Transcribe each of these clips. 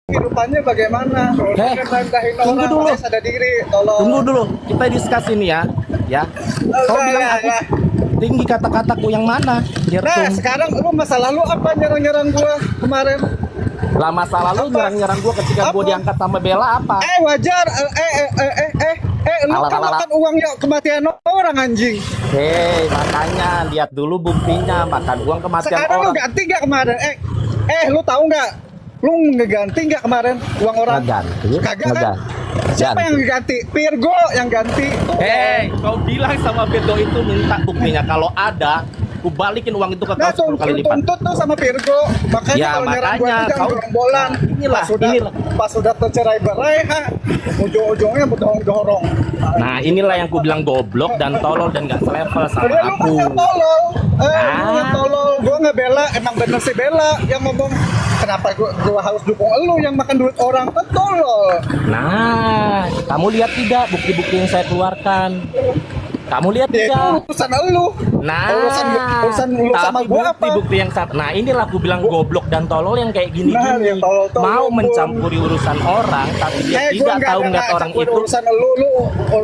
kehidupannya bagaimana? Tunggu dulu. Sadar diri, tolong. Tunggu dulu, kita diskus ini ya. Ya. Kau bilang aku tinggi kata-kataku yang mana? Biar Nah, sekarang lu masa lalu apa nyerang-nyerang gua kemarin? lah masa lalu nyerang-nyerang gua ketika gua diangkat sama Bella apa? Wajar. Lu Alah, kan alah, makan uangnya kematian orang anjing. Hei, makanya lihat dulu buktinya makan uang kematian Sekarang lu orang. ganti nggak kemarin? Lu tahu nggak? Lu ngeganti nggak kemarin uang orang? Ngeganti, Kagak kan? ngeganti. Siapa yang ganti? Virgo yang ganti. Hei, kau bilang sama Virgo itu minta buktinya kalau ada, ku balikin uang itu ke kau 10 kali lipat. Tuntut tuh sama Virgo. Makanya Ya, kalau nyerang gua makanya, itu jangan kau- gerombolan. Inilah, inilah. Pas sudah tercerai berai, ujung-ujungnya dorong-dorong. Nah, inilah yang ku bilang goblok dan tolol dan gak selevel sama Lu aku. yang tolol. Lu yang Ah. tolol. Gua nggak bela, emang bener sih bela yang ngomong. Kenapa gua harus dukung lu yang makan duit orang? Kan tolol. Nah, kamu lihat tidak bukti-bukti yang saya keluarkan? Kamu lihat Ya itu tidak? urusan lu. Nah, urusan lu sama tapi gua apa? bukti-bukti yang saat. Nah, inilah aku bilang goblok dan tolol yang kayak gini-gini. Nah, yang tolol-tolol, Mau Bun. mencampuri urusan orang, tapi dia Gua tidak tahu ngeliat orang campur itu. urusan lu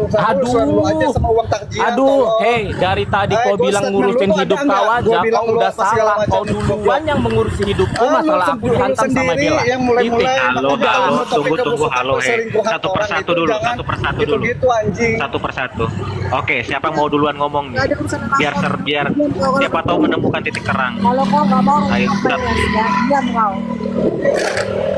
urusan lu aja sama uang takjiah. Aduh, tolol. hei, dari tadi kau Gua bilang statement ngurusin lu ada hidup enggak? kau Gua aja, bilang kau lu udah apa segala salah. macam Kau itu, duluan yang mengurusin hidupku, lu masalah aku sendiri dihantam sama sendiri Bella. yang mulai-mulai Halo, makanya halo, lu tunggu, topik halo, perselingkuhan satu orang persatu itu dulu, jangan satu persatu dulu. gitu-gitu anjing. Satu persatu. Oke, siapa mau duluan ngomong nih? Gak ada urusan sama Biar siapa tahu menemukan titik terang. kalau kau nggak mau Ayo, ngapain ya diam kau.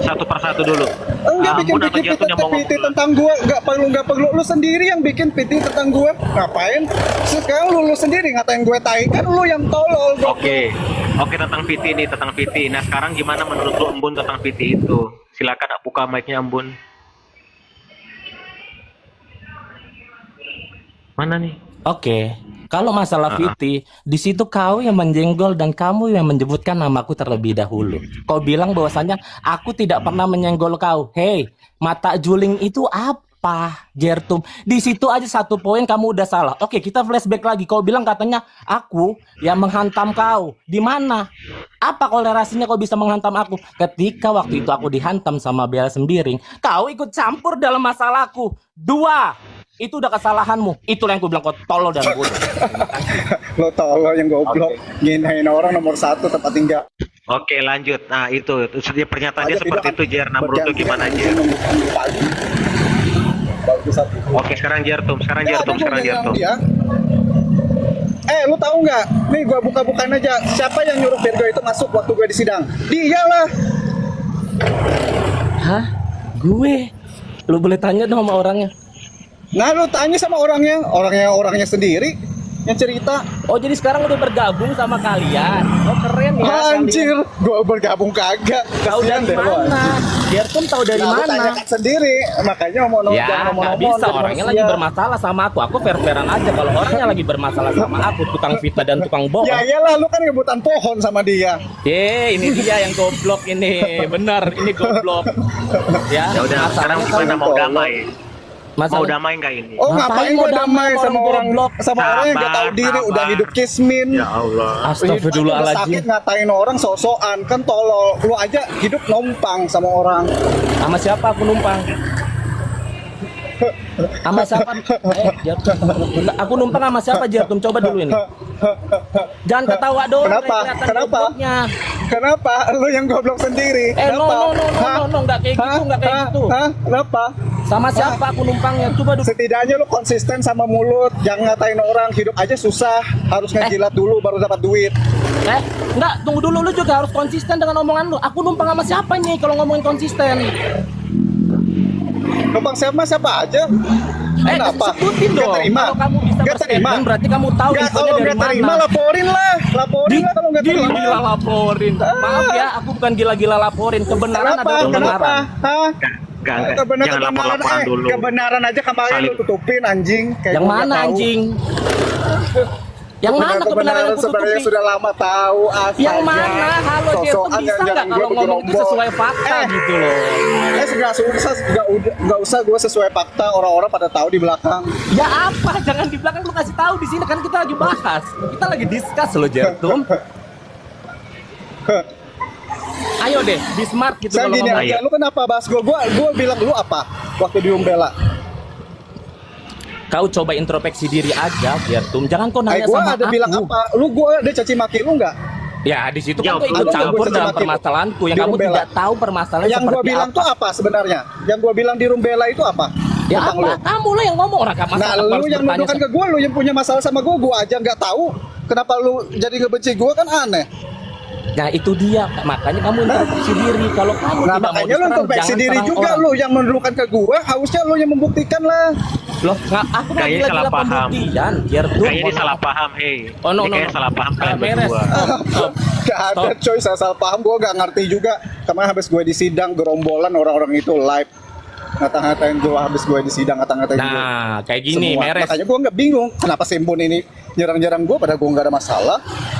Satu persatu dulu. Enggak Ampun atau bikin jatuh yang mau PT ngomong. tentang gua, enggak perlu lu sendiri yang bikin PT tentang gua. Ngapain? Sekarang lu sendiri ngatain gue tai, kan lu yang tolol. Oke, tentang VT nih, tentang VT. Nah sekarang gimana menurut lu Embun tentang VT itu? Silakan buka mic-nya Embun. Mana nih? Oke, kalau masalah Viti, di situ kau yang menjenggol dan kamu yang menyebutkan namaku terlebih dahulu. Kau bilang bahwasanya aku tidak pernah menyenggol kau. Hei, mata juling itu apa, Gertum? Di situ aja satu poin kamu udah salah. Oke, kita flashback lagi. Kau bilang katanya aku yang menghantam kau. Di mana? Apa kolerasinya kau bisa menghantam aku? Ketika waktu itu aku dihantam sama Bella Sembiring, kau ikut campur dalam masalahku. Dua. Itu udah kesalahanmu. Itulah yang gue bilang kau tolol dan bodoh. Lo tolol yang goblok, nginain orang nomor satu tempat tinggal. Oke lanjut. Nah itu dia pernyataannya Aja seperti tidak itu Jer. Nah menurut lu gimana Jer? Oke sekarang Jertum, sekarang Jertum. Lu tahu nggak? Nih gua buka-bukaan aja. Siapa yang nyuruh Virgo itu masuk waktu gue di sidang? Dia lah. Hah? Gue? Lu boleh tanya dong sama orangnya. Nah, lu tanya sama orangnya sendiri yang cerita. Oh, jadi sekarang udah bergabung sama kalian. Oh, keren ya. Anjir, gua bergabung kagak. Kau Kasian dari deh gua. mana? Gertum tahu dari Nah, lu mana? tanyakan sendiri. Makanya jangan Ya, ngomong-ngomong. nggak bisa. jadi Orangnya manusia. lagi bermasalah sama aku. Aku fair-fairan aja. Kalau orangnya lagi bermasalah sama aku, tukang fitnah dan tukang bohong. Ya iyalah, lu kan rebutan pohon sama dia. Ini dia yang goblok ini. Bener, ini goblok. Ya, Ya udah, sekarang gimana mau damai? Mau masalah damai nggak ini? Oh, ngapain gua damai sama orang goblok? sama orang yang gak tahu diri, Sabar. udah hidup kismin. Ya Allah. Udah Astagfirullahaladzim. sakit ngatain orang sok-sokan, kan tolol. Lu aja hidup numpang sama orang. Sama siapa aku numpang? Sama siapa? Jartum. Aku numpang sama siapa, Jartum? Coba dulu ini. Jangan ketawa doang. Kenapa? kelihatan Kenapa? gobloknya. Kenapa? Lu yang goblok sendiri. No, Hah? nggak kayak gitu, Hah? nggak kayak Hah? gitu. Hah? Kenapa? Sama siapa aku numpangnya? Coba dulu. Setidaknya lu konsisten sama mulut, jangan ngatain orang, hidup aja susah, harus ngejilat dulu baru dapat duit. Enggak, tunggu dulu, lu juga harus konsisten dengan omongan lu. Aku numpang sama siapa nih kalau ngomongin konsisten? Numpang siapa aja. Kenapa? Sebutin Gak dong. terima. Kalau kamu bisa Gak terima. berstatement, berarti kamu tahu Gak, infonya kalau dari gak terima, mana. laporin lah kalau gak terima. Gila laporin. Maaf ya, aku bukan gila-gila laporin. Kebenaran Kenapa? adalah kebenaran. Kenapa? Hah? Enggak. Jangan lapor-laporan dulu. Kebenaran aja kemarin lu Saling. tutupin anjing. Kayak Yang gua nggak mana tahu. anjing? Yang mana kebenaran yang sebenarnya kututupi? sudah lama tahu asalnya. Yang mana? Halo, dia tuh Sosokan bisa nggak jangan kalau gua ngomong itu bergerombol. sesuai fakta gitu loh? Nggak usah gue sesuai fakta, orang-orang pada tahu di belakang. Ya apa? Jangan di belakang, lu kasih tahu di sini kan kita lagi bahas. Kita lagi discuss loh, Jertum. Ayo deh, be smart gitu Saya kalau gini ngomong. aja, lu kenapa bahas gue? Gue bilang lu apa waktu di Umbela? Kau coba introspeksi diri aja, Gertum. Jangan kau nanya Gue sama ada aku. bilang apa? Gue ada caci maki lu nggak? Ya, di situ kan Ya, kau ikut ada campur gua dalam caci maki permasalahanku yang di kamu Rumbela. tidak tahu permasalahan Yang gue seperti bilang apa. tuh apa sebenarnya? Yang gue bilang di Rumbela itu apa? Ya Tentang apa? lu. Kamu lah yang ngomong orang Nah, masalah. lu yang nuduhkan ke gue, lu yang punya masalah sama gue aja nggak tahu. Kenapa lu jadi ngebenci gue kan aneh. Nah itu dia, makanya kamu introspeksi diri. Kalau kamu Nah tidak mau makanya lu diserang, introspeksi jangan diri serang juga orang. lu yang menuduhkan ke gue, harusnya lu yang membuktikan lah. Loh, nggak, aku nggak Kayaknya gila-gila salah paham. pembuktian, Gertum. Kayaknya ini salah paham, hei. Oh, no, Ini no, kayaknya no. salah paham kalian Beres. berdua. Stop. Gak ada coy, saya salah paham, gue gak ngerti juga. Kemarin habis gue di sidang, gerombolan orang-orang itu live ngata-ngatain gue, habis gue di sidang ngata-ngatain gue. Nah, kayak gini, Semua. Meres. Makanya gue nggak bingung, kenapa Simbun ini nyerang-nyerang gue, padahal gue nggak ada masalah.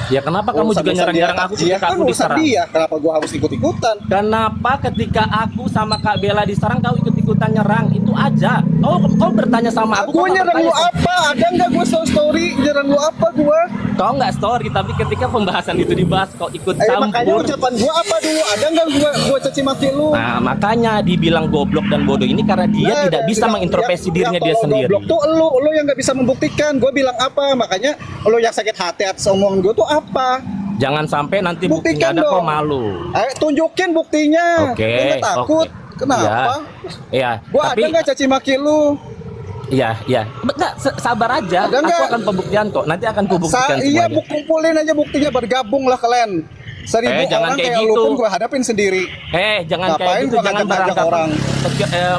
Ya kenapa kamu juga nyerang-nyerang aku ketika kan aku urusan diserang? dia, kenapa gue harus ikut-ikutan? Kenapa ketika aku sama Kak Bella diserang kau ikut-ikutan nyerang? Itu aja. Kau bertanya sama aku. Gue kau nggak nyerang lu bertanya sama- apa? Ada nggak gue story nyerang lu apa gue? Kau nggak story, tapi ketika pembahasan itu dibahas kau ikut Makanya campur. ucapan gue apa dulu? Ada nggak gue caci maki lu? Nah, makanya dibilang goblok dan bodoh ini karena dia Nah, tidak bisa yang- mengintrospeksi yang dirinya dia tolol sendiri. Goblok tuh lu yang nggak bisa membuktikan. Gue bilang apa? Makanya lu yang sakit hati atas omongan gue tuh apa? Jangan sampai nanti buktinya Buktikan ada kau dong. malu. Tunjukin buktinya. Oke, Lu nggak takut? oke. Kenapa? Iya, Gue tapi ada nggak caci maki lu? iya, iya. Enggak, sabar aja. Ada Aku nggak? akan pembuktian kok. Nanti akan kubuktikan Iya, semuanya. kumpulin aja buktinya, bergabung lah kalian. 1000 jangan orang kayak kayak gitu. lu pun gue hadapin sendiri. Jangan Ngapain kayak gitu, gua jangan ngajak-ngajak merangkap orang?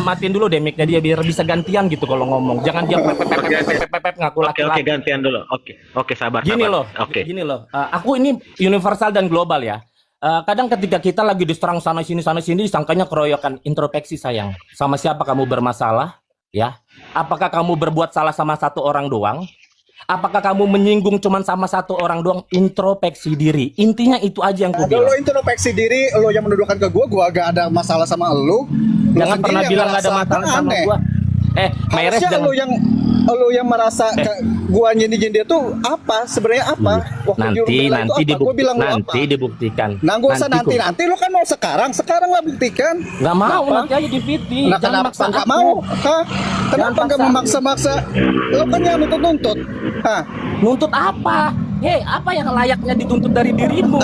Matiin dulu deh mic-nya dia biar bisa gantian gitu kalau ngomong. Jangan dia pep ngaku Oke, laki-laki. gantian dulu. Oke, sabar. Gini sabar. loh, Oke. gini loh. Aku ini universal dan global ya. Kadang ketika kita lagi diserang sana sini disangkanya keroyokan. Introspeksi sayang. Sama siapa kamu bermasalah? Ya. Apakah kamu berbuat salah sama satu orang doang? Apakah kamu menyinggung cuman sama satu orang doang? Introspeksi diri. Intinya itu aja yang ku Ada lu bilang. introspeksi diri, lu yang menuduhkan ke gue gak ada masalah sama lu. Lu Jangan sendiri pernah yang bilang gak ada ngerasa, masalah kan sama aneh. gua. Meres Harusnya jangan. lu yang merasa gua nyindir dia tuh apa? Sebenarnya apa? Waktu di Umbela itu apa? Gua bilang lu nanti apa? dibuktikan. Nah, gak usah nanti lu kan mau sekarang lah buktikan. Nggak mau, Kenapa? nanti aja di VT. Nah, Jangan kenapa maksa nggak aku. mau? Hah? Kenapa Jangan nggak paksa. memaksa-maksa? Lu kan yang nuntut-nuntut. Hah? Nuntut apa? Hei, apa yang layaknya dituntut dari dirimu?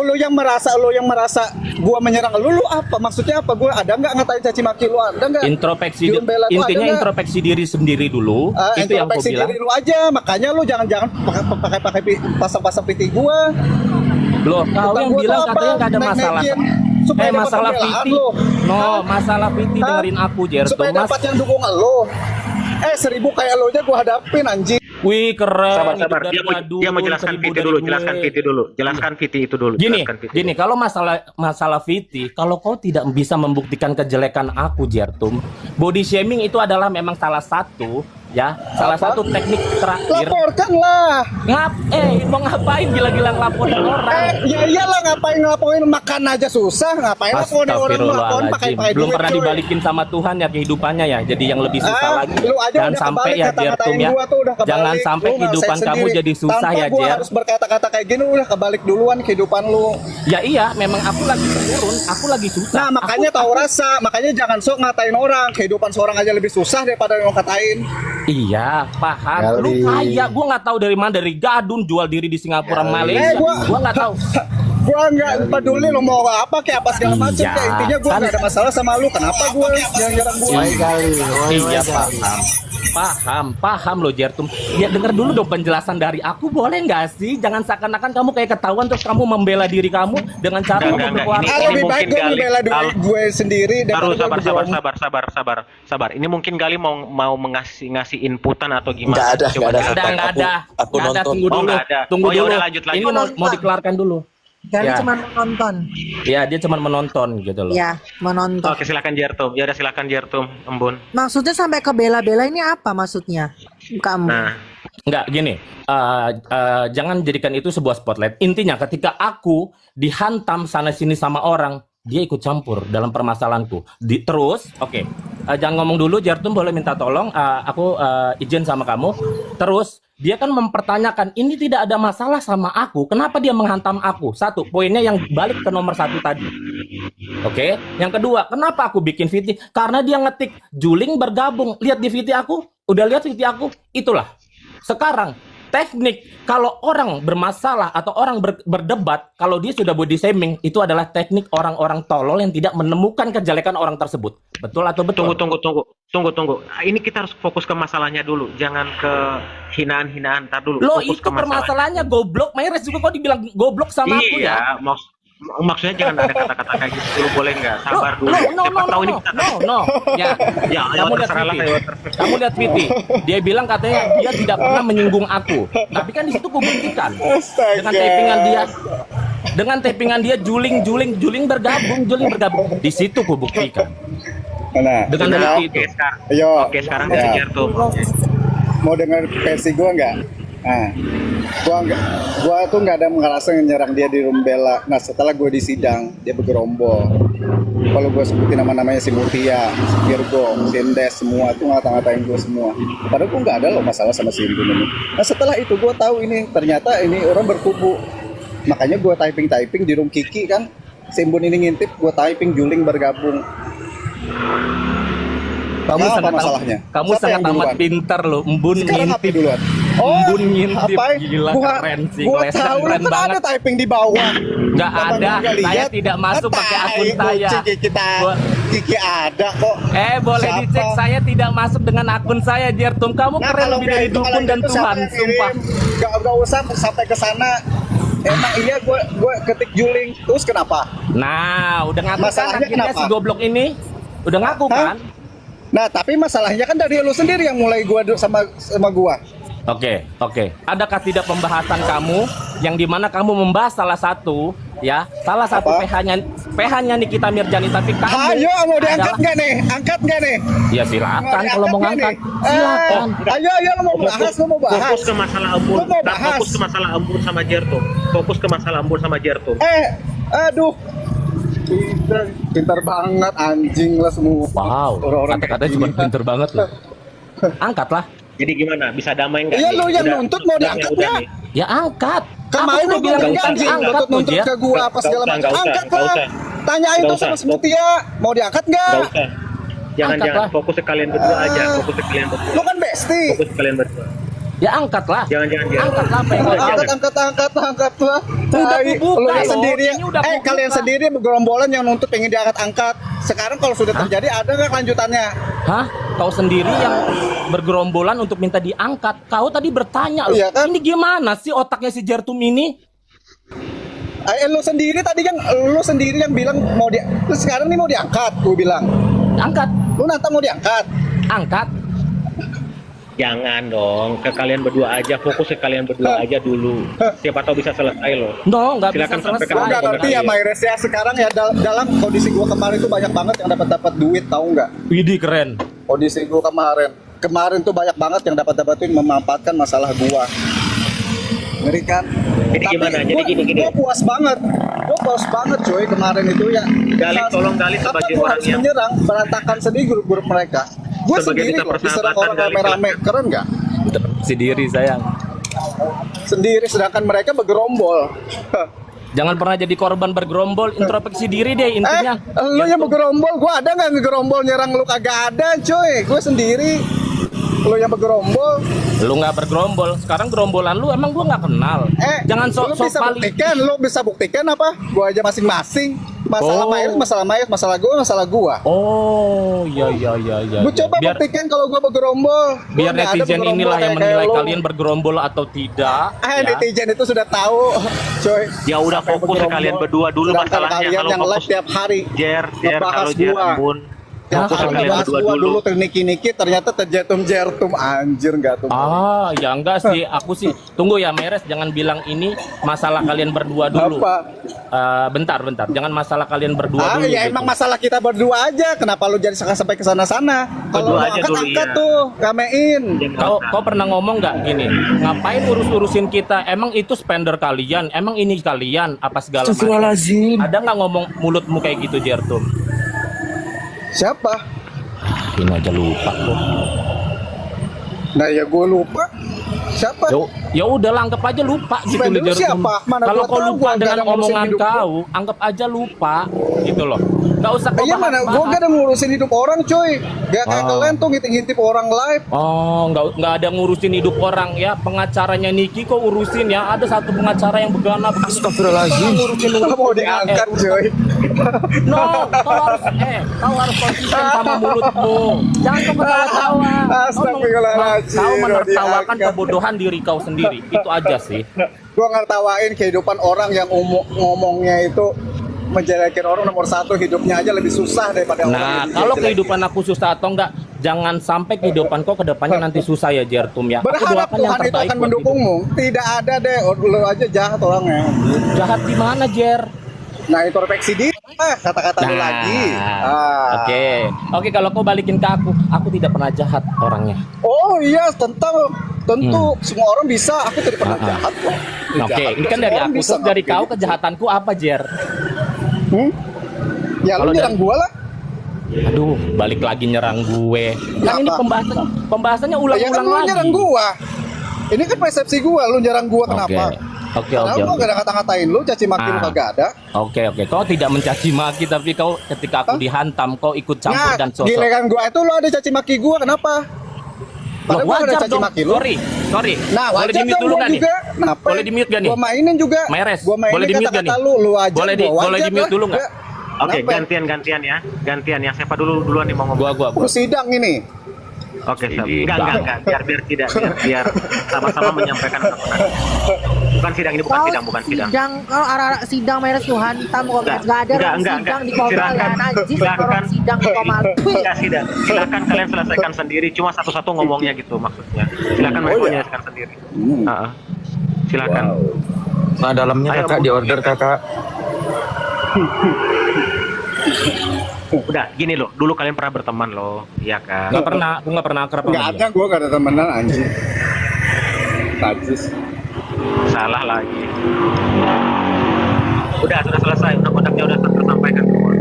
Lu yang merasa gua menyerang lu apa? Maksudnya apa? Gua ada nggak ngatain caci maki lu? Ada nggak? Introspeksi, Di Umbela tuh intinya ada nggak? introspeksi diri sendiri dulu. Itu yang kau Introspeksi bilang. diri lu aja. Makanya lu jangan pakai pasang-pasang piti gua. Loh, kau Bukan yang gua bilang tuh apa? katanya nggak ada masalah. Naik-naikin supaya dapat Masalah pembelaan VT. lu. No, Hah? masalah VT Hah? dengerin aku, Jerto. Supaya dapat yang dukung lu. 1000 kayak lu aja gua hadapin anjing. Wih, keren. Sabar. Dia mau jelaskan VT dulu. Jelaskan VT itu dulu. Gini, Jelaskan VT. gini, kalau masalah Viti, kalau kau tidak bisa membuktikan kejelekan aku, Jertum, body shaming itu adalah memang salah satu satu teknik terakhir. Laporkan lah. Mau ngapain gila-gila ngelaporin orang? Ya iyalah, ngapain ngelaporin, makan aja susah, ngapain laporin orang ngelaporin pakai Astagfirullahaladzim. Belum duit, pernah cuy. dibalikin sama Tuhan ya kehidupannya ya, jadi yang lebih susah lagi. Lu aja Jangan udah sampai kebalik ya, kata-katain Jertum ya. gua tuh udah kebalik. Jangan sampai Lu kehidupan ngerasain kamu sendiri. jadi susah Tanpa ya, gua Jer. harus berkata-kata kayak gini, udah kebalik duluan kehidupan lu. Ya iya, memang aku lagi turun, aku lagi susah. Nah makanya tahu rasa, makanya jangan sok ngatain orang. Kehidupan seorang aja lebih susah daripada yang katain. Iya, paham. Lu kaya, gua nggak tahu dari mana, dari gadun jual diri di Singapura, Malaysia. Gua nggak tahu. Gua nggak peduli lu mau apa kayak apa segala macam. Iya, Kayak intinya gua kan- nggak ada masalah sama lu. Kenapa gua yang nyerang gua? Iya, paham lo, Jertum. Ya denger dulu dong penjelasan dari aku, boleh nggak sih? Jangan seakan-akan kamu kayak ketahuan terus kamu membela diri kamu dengan cara kamu Enggak. berkuasa. Ini Lebih baik mungkin gua Gali- membela diri gue sendiri Baru daripada gua sabar. Ini mungkin Gali mau ngasih inputan atau gimana? Nggak ada, Coba nggak ada. jelaskan. Nggak ada. Aku Nggak ada, nonton. tunggu Oh, dulu. nggak ada. Tunggu Oh, ya dulu. udah, lanjut. Ini mau dikelarkan dulu. Gali Ya. cuma menonton. Ya, dia cuma menonton gitu loh. Ya, menonton. Oke, silakan Jertum. Ya udah silakan Jertum, Embun. Maksudnya sampai ke bela-bela ini apa maksudnya? Kamu. Nah, Enggak, gini, jangan jadikan itu sebuah spotlight. Intinya ketika aku dihantam sana sini sama orang, dia ikut campur dalam permasalahanku. Terus, jangan ngomong dulu, Jartum boleh minta tolong, aku izin sama kamu. Terus dia kan mempertanyakan ini tidak ada masalah sama aku, kenapa dia menghantam aku? Satu, poinnya yang balik ke nomor satu tadi. Oke, yang kedua, kenapa aku bikin VT? Karena dia ngetik Juling bergabung. Lihat di VT aku, udah lihat VT aku, itulah. Sekarang teknik kalau orang bermasalah atau orang berdebat, kalau dia sudah body shaming, itu adalah teknik orang-orang tolol yang tidak menemukan kejelekan orang tersebut. Betul atau betul? Tunggu. Ini kita harus fokus ke masalahnya dulu, jangan ke hinaan-hinaan. Tar dulu. Loh, Fokus itu ke masalahnya. permasalahannya goblok. Mayres juga kok dibilang goblok sama aku ya. Iya, maksudnya jangan ada kata-kata kayak gitu dulu, boleh nggak? Sabar dulu. Siapa tahu ini kita no. Ya, ya, kamu lihat terserah lah, Viti. ya. Kamu lihat Viti. Dia bilang katanya dia tidak pernah menyinggung aku. Tapi kan di situ kubuktikan dengan tapingan dia. Dengan tapingan dia juling bergabung. Di situ kubuktikan. Nah, Dengan bukti itu. Oke, sekarang ya. Jer tuh. Mau dengar versi gue nggak? Nah, gua tuh nggak ada ngerasa nyerang dia di Rumbela. Nah, setelah gue di sidang, dia bergerombol. Kalau gue sebutin nama-namanya si Mutia, si Virgo, si Endes, semua tuh ngata-ngatain gue semua. Padahal gue nggak ada loh masalah sama si Indun ini. Nah, setelah itu gue tahu ini ternyata ini orang berkubu. Makanya gue typing di room Kiki kan. Si Imbun ini ngintip, gue typing Juling bergabung. Kamu Apa sangat masalahnya? Kamu Siapa sangat yang amat duluan? pintar loh, Embun Sekarang apa ngintip. duluan? Embun ngintip, apa? gila keren sih. Gua Glesan tahu keren kan banget. ada typing di bawah. Nggak Bapak ada, nggak saya lihat? tidak masuk pakai akun saya. Gua- Kiki ada kok. Boleh Siapa? dicek, saya tidak masuk dengan akun saya, Jertum. Kamu Nah, keren kalau lebih dari kayak itu, dukun kalau dan gitu siapa Tuhan, yang sumpah. kirim? Nggak usah sampai ke sana. Emang iya gue ketik Juling terus kenapa? Nah, udah ngaku kan Masalahnya akhirnya kenapa? si goblok ini? Udah ngaku Hah? kan? Nah, tapi masalahnya kan dari lu sendiri yang mulai sama gua. Oke. Adakah tidak pembahasan kamu yang dimana kamu membahas salah satu Apa? PH-nya Nikita Mirjani, tapi kamu Ayo mau diangkat adalah- nggak nih? Angkat nggak nih? Ya silakan kalau mau ngangkat. Silakan. Silakan. Ayo lu mau bahas, lu mau bahas. Fokus ke masalah Embun. Lu mau bahas? Fokus ke masalah Embun sama Jertum. Fokus ke masalah Embun sama Jertum. Aduh. Pintar banget anjing lah semua. Wow, Orang-orang kata-katanya kayak cuma gini. pinter banget loh. Angkatlah. Jadi gimana? Bisa damai nggak? Iya nih? lu yang Udah- nuntut mau udah diangkat udah nggak? nih. Ya angkat. Kemarin Aku lu udah bilang bilang nggak anjing usah, angkat tuh nuntut dia. ke gua apa segala Nggak macam. usah, Angkat nggak lah. usah. Tanyain Nggak tuh usah. sama si Mutia, mau diangkat nggak? Nggak usah. Jangan Angkat lah. fokus ke kalian berdua aja. Fokus ke kalian berdua. Lu kan bestie. Fokus ke kalian berdua. Ya angkatlah. Jangan. Angkatlah apa yang kau mau. Angkat lah. Udah Tai, kubuka lu yang loh, sendiri. ini udah kubuka. Kalian sendiri bergerombolan yang nuntut pengen diangkat-angkat. Sekarang kalau sudah terjadi ada nggak kelanjutannya? Hah? Kau sendiri yang bergerombolan untuk minta diangkat. Kau tadi bertanya loh. Iya kan? Ini gimana sih otaknya si Jertum ini? Lu sendiri tadi kan lu sendiri yang bilang mau terus sekarang nih mau diangkat, gue bilang. Angkat. Lu nantang mau diangkat. Angkat. Jangan dong. Ke kalian berdua aja. Fokus ke kalian berdua aja dulu. Siapa tahu bisa selesai loh. No, nggak bisa Silakan sampaikan. Gue selesai. nggak ngerti ya Mayres ya sekarang ya dalam kondisi gue kemarin tuh banyak banget yang dapat duit, tahu nggak? Widih keren. Kondisi gue kemarin tuh banyak banget yang dapatin memanfaatkan masalah gue. Ngeri kan? Jadi gimana? Jadi gini. Gue puas banget coy kemarin itu ya. Tolong Gali Apa sebagai gue orang harus yang menyerang berantakan sendiri grup-grup mereka. Gue Sebagai sendiri duta kok diserang persahabatan, orang Gali, rame-rame, keren nggak? Si diri sayang. Sendiri sedangkan mereka bergerombol. Jangan pernah jadi korban bergerombol. Introspeksi diri deh intinya. Lu yang bergerombol, gue ada nggak ngegerombol nyerang lu kagak ada coy. Gue sendiri. Lu yang bergerombol. Lu nggak bergerombol. Sekarang gerombolan lu emang gua nggak kenal. Jangan lu sok-sok bisa paling. buktikan, lu bisa buktikan apa? Gua aja masing-masing. Masalah Oh. Mayres, masalah gua. Oh, iya. Gua coba Biar buktikan kalau gua bergerombol. Gua biar nggak ada netizen bergerombol inilah yang kayak menilai lu. kalian bergerombol atau tidak. Ya. Netizen itu sudah tahu, coy. Ya udah, Sampai fokus bergerombol. kalian berdua dulu Sedangkan masalahnya. kalian Kalau yang live fokus tiap hari. Jer Ngebahas kalau Jer gua. Embun. Yang Fokus kalau kalian ngebahas berdua gua dulu. dulu terniki-niki ternyata terjetum-jertum anjir nggak tuh. Ya enggak sih, aku sih tunggu ya Meres, jangan bilang ini masalah kalian berdua dulu. Apa? Bentar, jangan masalah kalian berdua dulu. Ya gitu. emang masalah kita berdua aja. Kenapa lu jadi sampai ke sana-sana? Kalau Berdua mau aja angkat, dulu, angkat iya. tuh, ramein. Kau pernah ngomong nggak gini? Ngapain urus-urusin kita? Emang itu spender kalian? Emang ini kalian? Apa segala macam? Ada nggak ngomong mulutmu kayak gitu, Jertum? Siapa? Ini aja lupa kok. Nah ya gue lupa. Siapa? Ya udah lah, anggap aja lupa gitu Spend loh, dulu Jartum. siapa? Mana Kalau gua kau tahu, lupa gua nggak dengan ada ngurusin omongan hidup gua. kau, anggap aja lupa gitu loh. Nggak usah kau Iya mana? Gue bahas-bahas. gak ada ngurusin hidup orang, coy. Gak kayak Oh. kalian tuh ngintip-ngintip orang live. Oh, nggak ada ngurusin hidup orang ya. Pengacaranya Niki kok urusin ya. Ada satu pengacara yang begana. Astagfirullahaladzim. Ngurusin Gak mau diangkat, coy. No, kau harus konsisten sama mulutmu. Jangan kau ketawa-tawa. Astagfirullahaladzim, Kau udah menertawakan diangkat. kebodohan diri kau sendiri. Itu aja sih. Gue ngertawain kehidupan orang yang ngomongnya itu menjelekin orang nomor satu, hidupnya aja lebih susah daripada orang Nah, yang kalau dijelekin. kehidupan aku susah atau enggak, jangan sampai kehidupan kau ke depannya nanti susah ya, Jartum ya. Aku Berharap doakan yang Tuhan itu terbaik akan buat mendukungmu. Tidak ada deh, lu aja jahat orangnya. hidup. Jahat di mana, Jer? Nah, introspeksi diri. Kata-kata lu lagi. Oke, kalau kau balikin ke aku tidak pernah jahat orangnya. Oh iya, tentu semua orang bisa. Aku tidak pernah jahat kok. Oke, Jahat ini tuh kan semua dari orang aku. bisa Terus dari ngelakuin kau gitu. kejahatanku apa, Jer? Ya lu Kalau nyerang gua lah. Aduh, balik lagi nyerang gue. Kan ini Kenapa? pembahasannya Ya kan ulang-ulang lu lagi. nyerang gua. Ini kan persepsi gua, lu nyerang gua kenapa? Oke. Karena gua gak ada kata-katain lu, caci maki lu kagak ada. Oke. Kau tidak mencaci maki, tapi kau ketika aku dihantam, kau ikut campur dan sosok. giliran gua itu lu ada caci maki gua, kenapa? Loh, Padahal gua gak ada wajar caci dong. maki lu. Sorry. Nah, boleh wajar di-mute dong dulu gua kan nih? juga. Kenapa? Boleh di-mute gak nih? Gua mainin juga. Meres. Gua mainin Boleh di-mute gak kata-kata nih? lu aja. Boleh di-mute dulu nggak? Oke, Kenapa? gantian ya. Gantian yang siapa duluan nih mau ngomong? Gua. Aku sidang ini. Oke, enggak. Biar sama-sama menyampaikan kebenaran. Bukan sidang ini, bukan sidang. Kalau arah sidang Meres tuh hantam kok nggak ada orang sidang di komalan anjir orang sidang di komalan. Enggak sidang. Silakan kalian selesaikan sendiri. Cuma satu-satu ngomongnya gitu maksudnya. Silakan mereka menyelesaikan sendiri. Silakan. Nah, dalamnya Ayo, kakak Bu. di order kakak. Udah, gini loh. Dulu kalian pernah berteman loh, iya kan? Nggak pernah, aku nggak pernah akrab sama Gak dia. ada, gua gak ada temenan anjing. Najis. Salah lagi. Udah, sudah selesai. Undang-undangnya udah tersampaikan semua.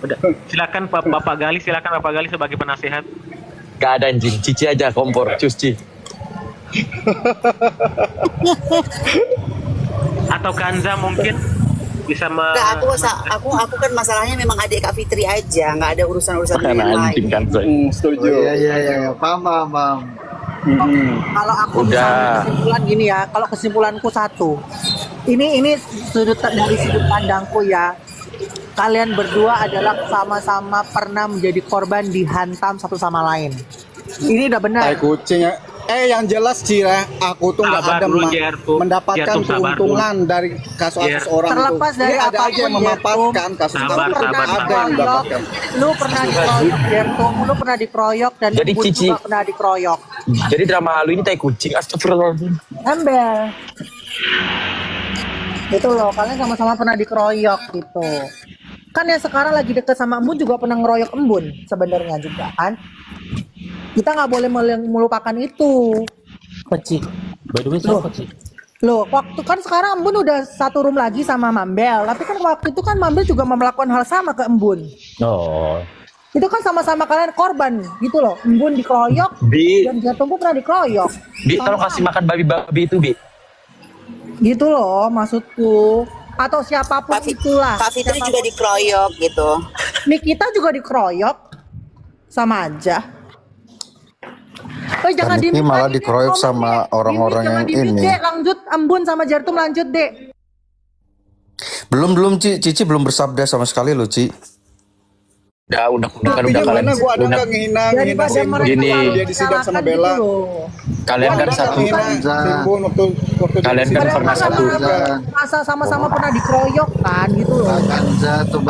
Udah, silakan Bapak Gali sebagai penasihat. Gak ada anjing, Cici aja kompor, cuci. Atau Kanza mungkin bisa Enggak, aku kan masalahnya memang adik Kak Fitri aja, nggak ada urusan-urusan Karena yang anjing lain. kan, Zoy. Setuju. Iya, paham. Kalau aku Udah. misalnya kesimpulan gini ya, kalau kesimpulanku satu, ini dari sudut pandangku ya, kalian berdua adalah sama-sama pernah menjadi korban dihantam satu sama lain. Ini udah benar. Tai kucing ya. Yang jelas Cira, aku tuh nggak Sabar ada dulu, Jertum. mendapatkan Jertum, sabar keuntungan dari kasus-kasus orang Terlepas itu. dari Ini ada aja apapun, yang memanfaatkan kasus Sabar, itu. Lu pernah sabar. Ada yang dikeroyok, mendapatkan. lu pernah dikeroyok, Jertum, lu pernah dikeroyok dan Jadi, Bun Cici. juga pernah dikeroyok. Jadi drama halu ini tai kucing, astagfirullahaladzim. Embel. Itu loh, kalian sama-sama pernah dikeroyok gitu. Kan yang sekarang lagi deket sama Embun juga pernah ngeroyok Embun sebenarnya juga kan. Kita nggak boleh melupakan itu. Peci. By the way, siapa Peci? Loh, waktu kan sekarang Embun udah satu room lagi sama Mambel. Tapi kan waktu itu kan Mambel juga melakukan hal sama ke Embun. Oh. Itu kan sama-sama kalian korban gitu loh. Embun dikeroyok Bi, dan Jatuh pernah dikeroyok. Bi, tolong kasih makan babi-babi itu, Bi. Gitu loh maksudku. Atau siapapun itulah. Kak Fitri Siapapun. juga dikeroyok gitu. Nikita juga dikeroyok. Sama aja. Jangan Dan ini di-mute malah lagi, Dek, dikeroyok ngomong, sama Dek. orang-orang Jangan yang di-mute, ini. Dek. Lanjut Embun sama Jartum lanjut, Dek. Belum Cici belum bersabda sama sekali loh, Ci. Udah undang-undang kan Tapi udah kalian. gimana gua ada Undang, nggak ngehina Daripada Simbun. mereka Gini. selalu Dia disidang sama menyalahkan Bella. gitu loh. kalian kan Gua satu. nggak ngehina Simbun waktu Kalian dia kan disidang pernah sama satu. Bella. Masa sama-sama pernah dikeroyok kan gitu loh. Kanza tuh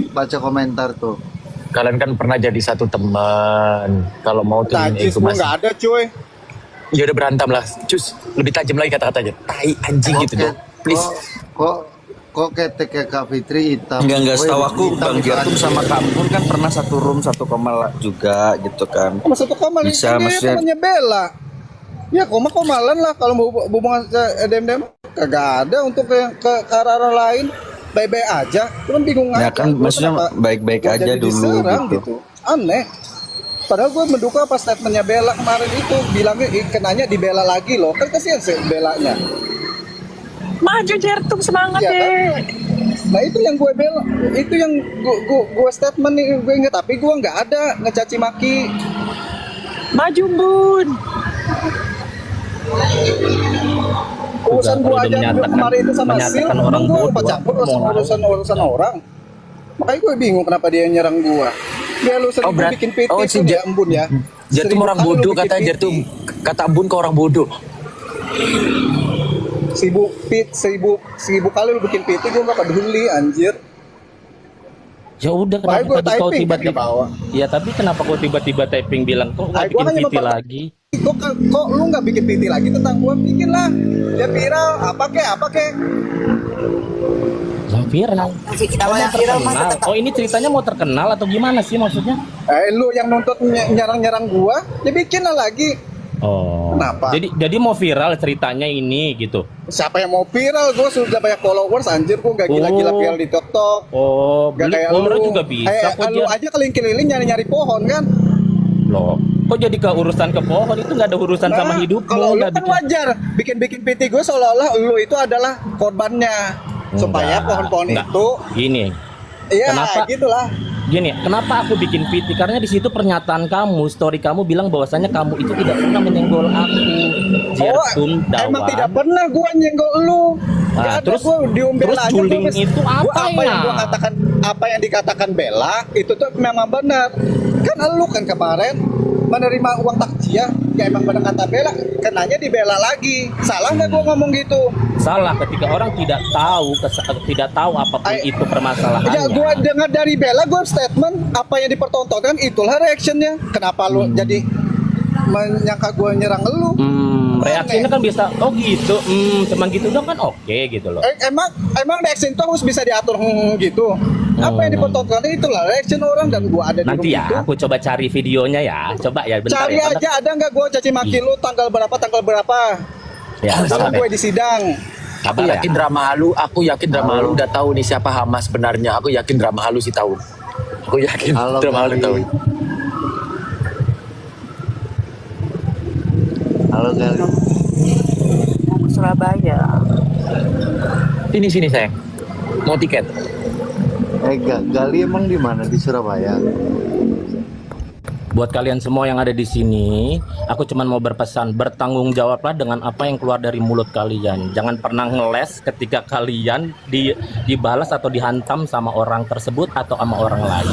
baca komentar tuh. Kalian kan pernah jadi satu teman. Kalau mau tuh Najis, itu gua masih. nggak ada cuy. Ya udah berantem lah. Cus, lebih tajam lagi kata-katanya. Tai anjing gitu dong. Please. Kok keteknya Kak Fitri hitam. Enggak, Woi, setahu aku hitam Bang itu Jartum anjing. sama Kampur kan pernah satu room satu kamar juga gitu kan. Sama satu kamar ini Bisa, kan dia maksudnya- temannya Bella. Ya komalan lah kalau mau hubungan dem-dem kagak ada untuk yang ke arah lain. baik-baik aja, cuman bingung Ya aja. kan Gua maksudnya kenapa baik-baik gua aja jadi dulu diserang gitu. Aneh. Padahal gue mendukung pas statementnya Bella kemarin itu, bilangnya kenanya di Bella lagi loh, kan kasihan sih Bellanya. Maju Jertum, semangat Iya kan? deh. Nah itu yang gue bela, itu yang gue statement nih gue inget, tapi gue nggak ada ngecaci maki. Maju Bun. Urusan gue kalau aja udah gue kemarin itu sama Sil, menyatakan orang gue bodoh, apa campur mau urusan orang. Makanya gue bingung kenapa dia nyerang gue. Dia lu sering bikin PT si itu ya embun ya. Jertum 1000 orang kali lu bodoh bikin kata PT. Jertum. Kata Bun ke orang bodoh. 1000 kali lu bikin PT gue gak peduli anjir. Ya udah, Makanya kenapa gue tadi kau typing kan ke tiba-tiba? bawah. Ya tapi kenapa kau tiba-tiba typing bilang kok nggak Ay, gua bikin hanya VT memper- lagi? Kok lu nggak bikin PT lagi tentang gue? Bikin lah. Dia viral apa kek? Yang viral. Kita Oh, mau yang viral masa terkenal. tetap. Oh ini ceritanya mau terkenal atau gimana sih maksudnya? Lu yang nuntut nyerang gua, ya bikin lah lagi. Oh. Kenapa? Jadi mau viral ceritanya ini gitu. Siapa yang mau viral? Gua sudah banyak followers anjir, gua nggak gila-gila viral di TikTok. Oh, Gak beli kayak orang lu. juga bisa kok Lu dia. aja keliling-keliling nyari-nyari pohon kan? Loh, kok jadi ke urusan ke pohon itu nggak ada urusan sama Nah, hidupmu? kalau lu nggak kan bikin- wajar bikin PT gue seolah-olah lu itu adalah korbannya. Supaya Enggak, pohon-pohon enggak. itu, Gini, iya Kenapa? gitulah. gini, kenapa aku bikin VT? Karena di situ pernyataan kamu, story kamu bilang bahwasanya kamu itu tidak pernah menyenggol aku. Jertum, Emang Dawan. tidak pernah gua nyenggol lu. Nah, Gak ada, terus- gua diombel terus aja, juling gua itu gua apa apa yang ya? gua katakan, apa yang dikatakan Bella itu tuh memang benar. Kan lu kan kemarin menerima uang takjiah, ya emang benar kata Bella, kenanya di Bella lagi. Salah nggak gua ngomong gitu? Salah ketika orang tidak tahu tidak tahu apapun Ay- itu permasalahannya. Ya gua dengar dari Bella, gua statement apa yang dipertontonkan itulah reactionnya. Kenapa lu jadi menyangka gua nyerang lu? Reaksinya kan bisa, oh gitu, cuman gitu dong kan oke gitu loh. Emang reaction itu harus bisa diatur gitu. Apa yang dipertontonkan itulah reaction orang dan gua ada di Nanti room itu. ya, aku coba cari videonya ya. Coba ya, bentar Cari ya. aja ada nggak gua caci maki lu tanggal berapa Ya, kalau sabar gue ya. di sidang. Aku Sabar ya. yakin drama halu, aku yakin drama halu udah tahu nih siapa Hamas sebenarnya. Aku yakin drama halu sih tahu. Aku yakin Halo, drama halu Gali. tahu. Halo Gali. Mau ke Surabaya. Sini sayang. Mau tiket? Gali emang di mana, di Surabaya? Buat kalian semua yang ada di sini, aku cuman mau berpesan, bertanggung jawablah dengan apa yang keluar dari mulut kalian. Jangan pernah ngeles ketika kalian dibalas atau dihantam sama orang tersebut atau sama orang lain.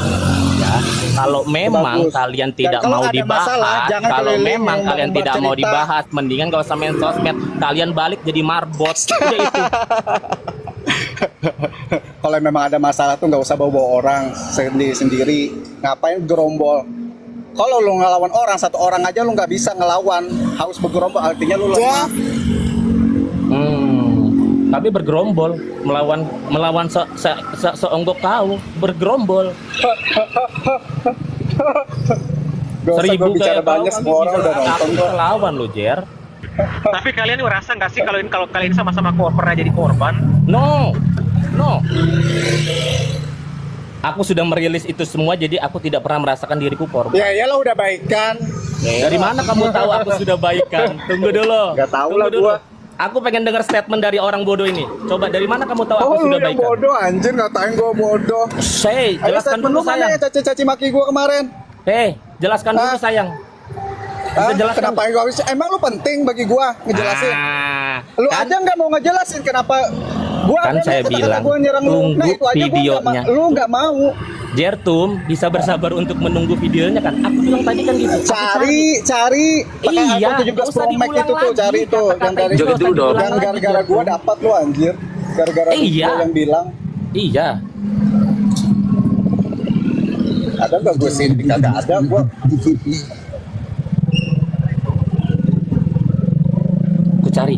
Ya, kalau memang Bagus. kalian Dan tidak kalau mau ada dibahas, masalah, jangan kalau keliling memang yang kalian membar tidak mau cerita. dibahas, mendingan gak usah main sosmed. Kalian balik jadi marbot. Udah itu. Kalau memang ada masalah tuh nggak usah bawa orang sendiri. Ngapain gerombol? Kalau lu ngelawan orang, satu orang aja lu nggak bisa ngelawan, harus bergerombol, artinya lu lemah. Tapi bergerombol melawan seonggok kau bergerombol. Gak usah gue bicara banyak, semua orang udah nonton kok. Lawan lo, Jer. Tapi kalian ngerasa nggak sih kalau kalian sama-sama pernah jadi korban? No. Aku sudah merilis itu semua, jadi aku tidak pernah merasakan diriku korban. Ya iyalah udah baikan. Dari mana kamu tahu aku sudah baikan? Tunggu dulu. Nggak tahu Tunggu lah dulu. gua. Aku pengen dengar statement dari orang bodoh ini. Coba dari mana kamu tahu aku Oh lu sudah yang baikan? bodoh anjir, ngatain gue bodoh. Say, Ayo jelaskan statement dulu lu mana sayang. yang caci-caci maki gue kemarin? Jelaskan dulu Hah? sayang. Bisa jelaskan? Kenapa yang gua emang lu penting bagi gua ngejelasin? Lu kan? aja nggak mau ngejelasin kenapa gua Kan ada saya kata-kata bilang, gua nyerang lu. tunggu Nah itu aja videonya. lu nggak mau. Jertum bisa bersabar untuk menunggu videonya kan? Aku bilang tadi kan gitu. Aku Cari pakai Iya, iPhone 17 nggak usah Pro Max diulang itu tuh, lagi. cari itu Kata-kata yang dari itu Joget dulu dong. yang gara-gara gua dapat lu anjir. Gara-gara Iya. gua yang bilang Iya. ada nggak gue sih kagak ada gua. Aku cari.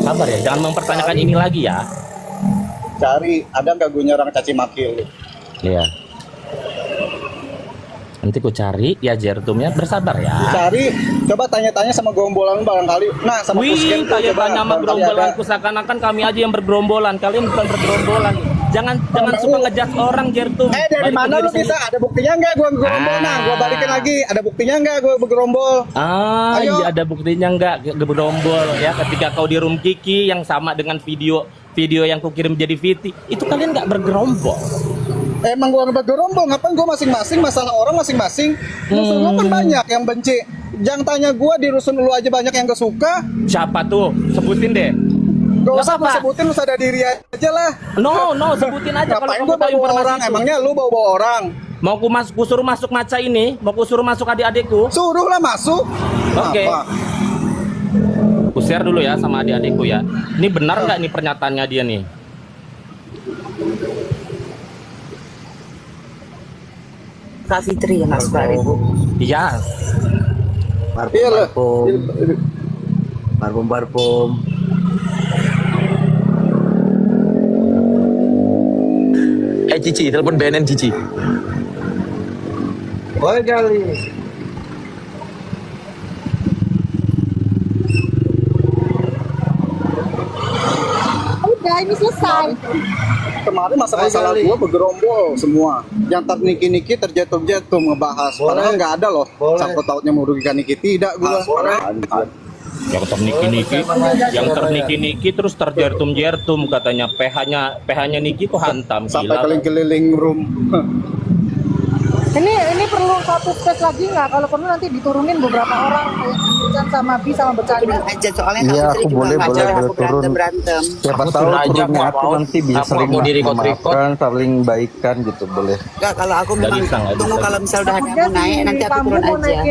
Sabar ya, jangan mempertanyakan ini lagi ya. Cari ada nggak gue nyerang caci maki lu? Iya. Nanti ku cari ya Jertumnya, bersabar ya. Cari, coba tanya-tanya sama gombolan barangkali. Nah, sama Wih, Pusken tuh kayak coba tanya sama barangkali ada. gerombolanku seakan-akan kami aja yang bergerombolan. Kalian bukan bergerombolan. Jangan suka ngejudge orang, Jertum. Dari Balikin mana diri lu bisa? sendiri. Ada buktinya nggak gue begerombol? Nah, gue balikin lagi. Ada buktinya nggak gue begerombol? Ayo. Iya ada buktinya nggak gerombol ya ketika kau di room Kiki yang sama dengan video yang kukirim jadi Viti itu kalian nggak bergerombol. Emang gue begerombol, ngapain gue masing-masing, masalah orang masing-masing. Rusun lu kan banyak yang benci. Jangan tanya gue, di rusun lu aja banyak yang kesuka. Siapa tuh? Sebutin deh. Gak Nggak usah gue apa-apa. sebutin, lu sadar diri aja lah. No, sebutin aja kalau Ngapain kamu gue tahu bawa informasi orang, itu. emangnya lu bawa orang? Mau ku suruh masuk maca ini, mau ku suruh masuk adik-adikku. Suruh lah masuk. Oke. Apa? Ku share dulu ya sama adik-adikku ya. Ini benar nggak nih pernyataannya dia nih? Kak Fitri yang nggak suka Ibu. Iya. Iya lah. Parfum. Cici, telepon BNN Cici. Boleh kali. Udah ini selesai. Kemarin masalah gue begerombol semua. Yang terniki-niki terjatuh-jatuh ngebahas. Padahal nggak ada loh. Sangkut tautnya merugikan Niki. Tidak gue. Yang terniki-niki terus terjertum-jertum katanya PH-nya Niki tuh hantam Sampai gila. keliling room. Ini perlu satu space lagi nggak? Kalau perlu nanti diturunin beberapa orang kayak Can sama Bi sama bercanda. Aja soalnya Kak Iya, Fitri aku juga boleh nggak cewek, aku turun. berantem. Siapa Aku tahu turun aja, turunnya aku aku mau. nanti bisa Aku sering mau di record-record. memaafkan, saling baikan gitu boleh. Enggak, kalau aku Nggak memang bisa, nggak tunggu bisa. kalau misal udah ada Takutnya aku naik, si nanti aku kamu turun mau aja.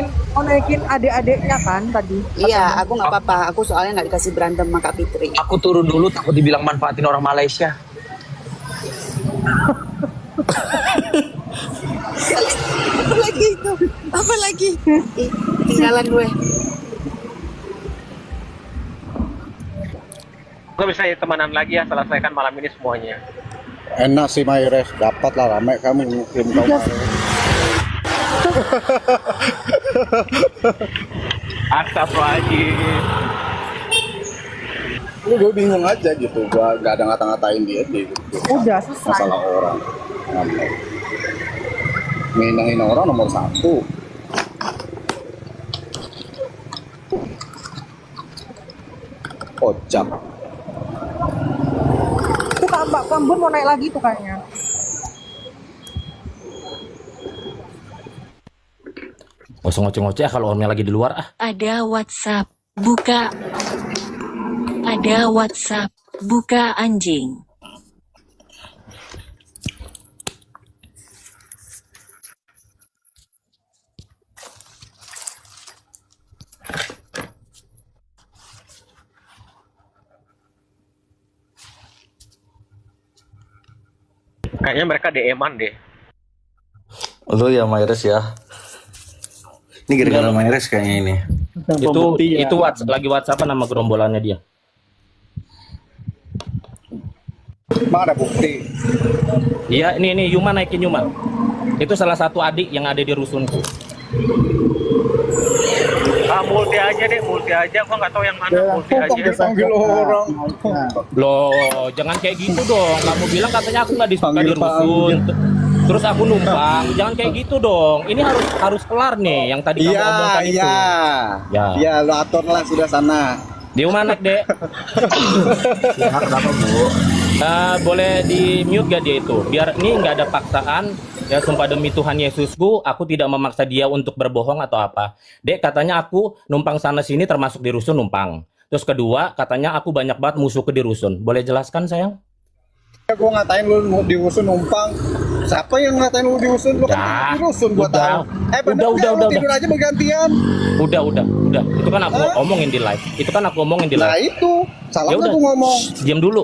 naikin adik-adiknya kan tadi. Iya, aku nggak apa-apa. Aku soalnya nggak dikasih berantem sama Kak Fitri. Aku turun dulu takut dibilang manfaatin orang Malaysia. Apa lagi itu? Apa lagi? Ih, tinggalan gue. Gue bisa temenan lagi ya, selesaikan malam ini semuanya. Enak sih Mayres, dapat lah rame kamu ngirim kau. Astagfirullahaladzim. Lu gue bingung aja gitu, gue nggak ada ngata-ngatain dia gitu. Udah selesai. Masalah orang. Nginahin orang nomor satu. Ojak. Itu Mbak Kambun mau naik lagi tuh kayaknya. Gak usah ngoceh-ngoceh kalau omnya lagi di luar ah. Ada WhatsApp, buka. Ada WhatsApp, buka anjing. Kayaknya mereka DM-an deh. Lu ya Mayres ya. Ini gara-gara Mayres kayaknya ini. Itu lagi WhatsApp nama gerombolannya dia. Emang ada bukti. Iya, ini Yuma naikin Yuma. Itu salah satu adik yang ada di rusunku. Multi aja deh, multi aja. Gua nggak tahu yang mana, multi aja. Panggil orang. Loh, jangan kayak gitu dong. Kamu bilang katanya aku nggak disuka di rusun. Terus aku numpang. Jangan kayak gitu dong. Ini harus kelar nih yang tadi kamu omongkan itu. Ya. Iya, lu atur lah sudah sana. Di mana, Dek? Kenapa Bu? Boleh di mute gak dia itu? Biar ini nggak ada paksaan. Ya sumpah demi Tuhan Yesusku, aku tidak memaksa dia untuk berbohong atau apa. Dek, katanya aku numpang sana sini termasuk di rusun numpang. Terus kedua, katanya aku banyak banget musuhku di rusun. Boleh jelaskan sayang? Gue ngatain lu di rusun numpang. Siapa yang ngatain lu di rusun? Lu kan di rusun gua tahu. Udah, tidur aja bergantian. Udah. Itu kan aku omongin di live. Nah itu, salah Ya nggak udah. gua ngomong. Diam dulu.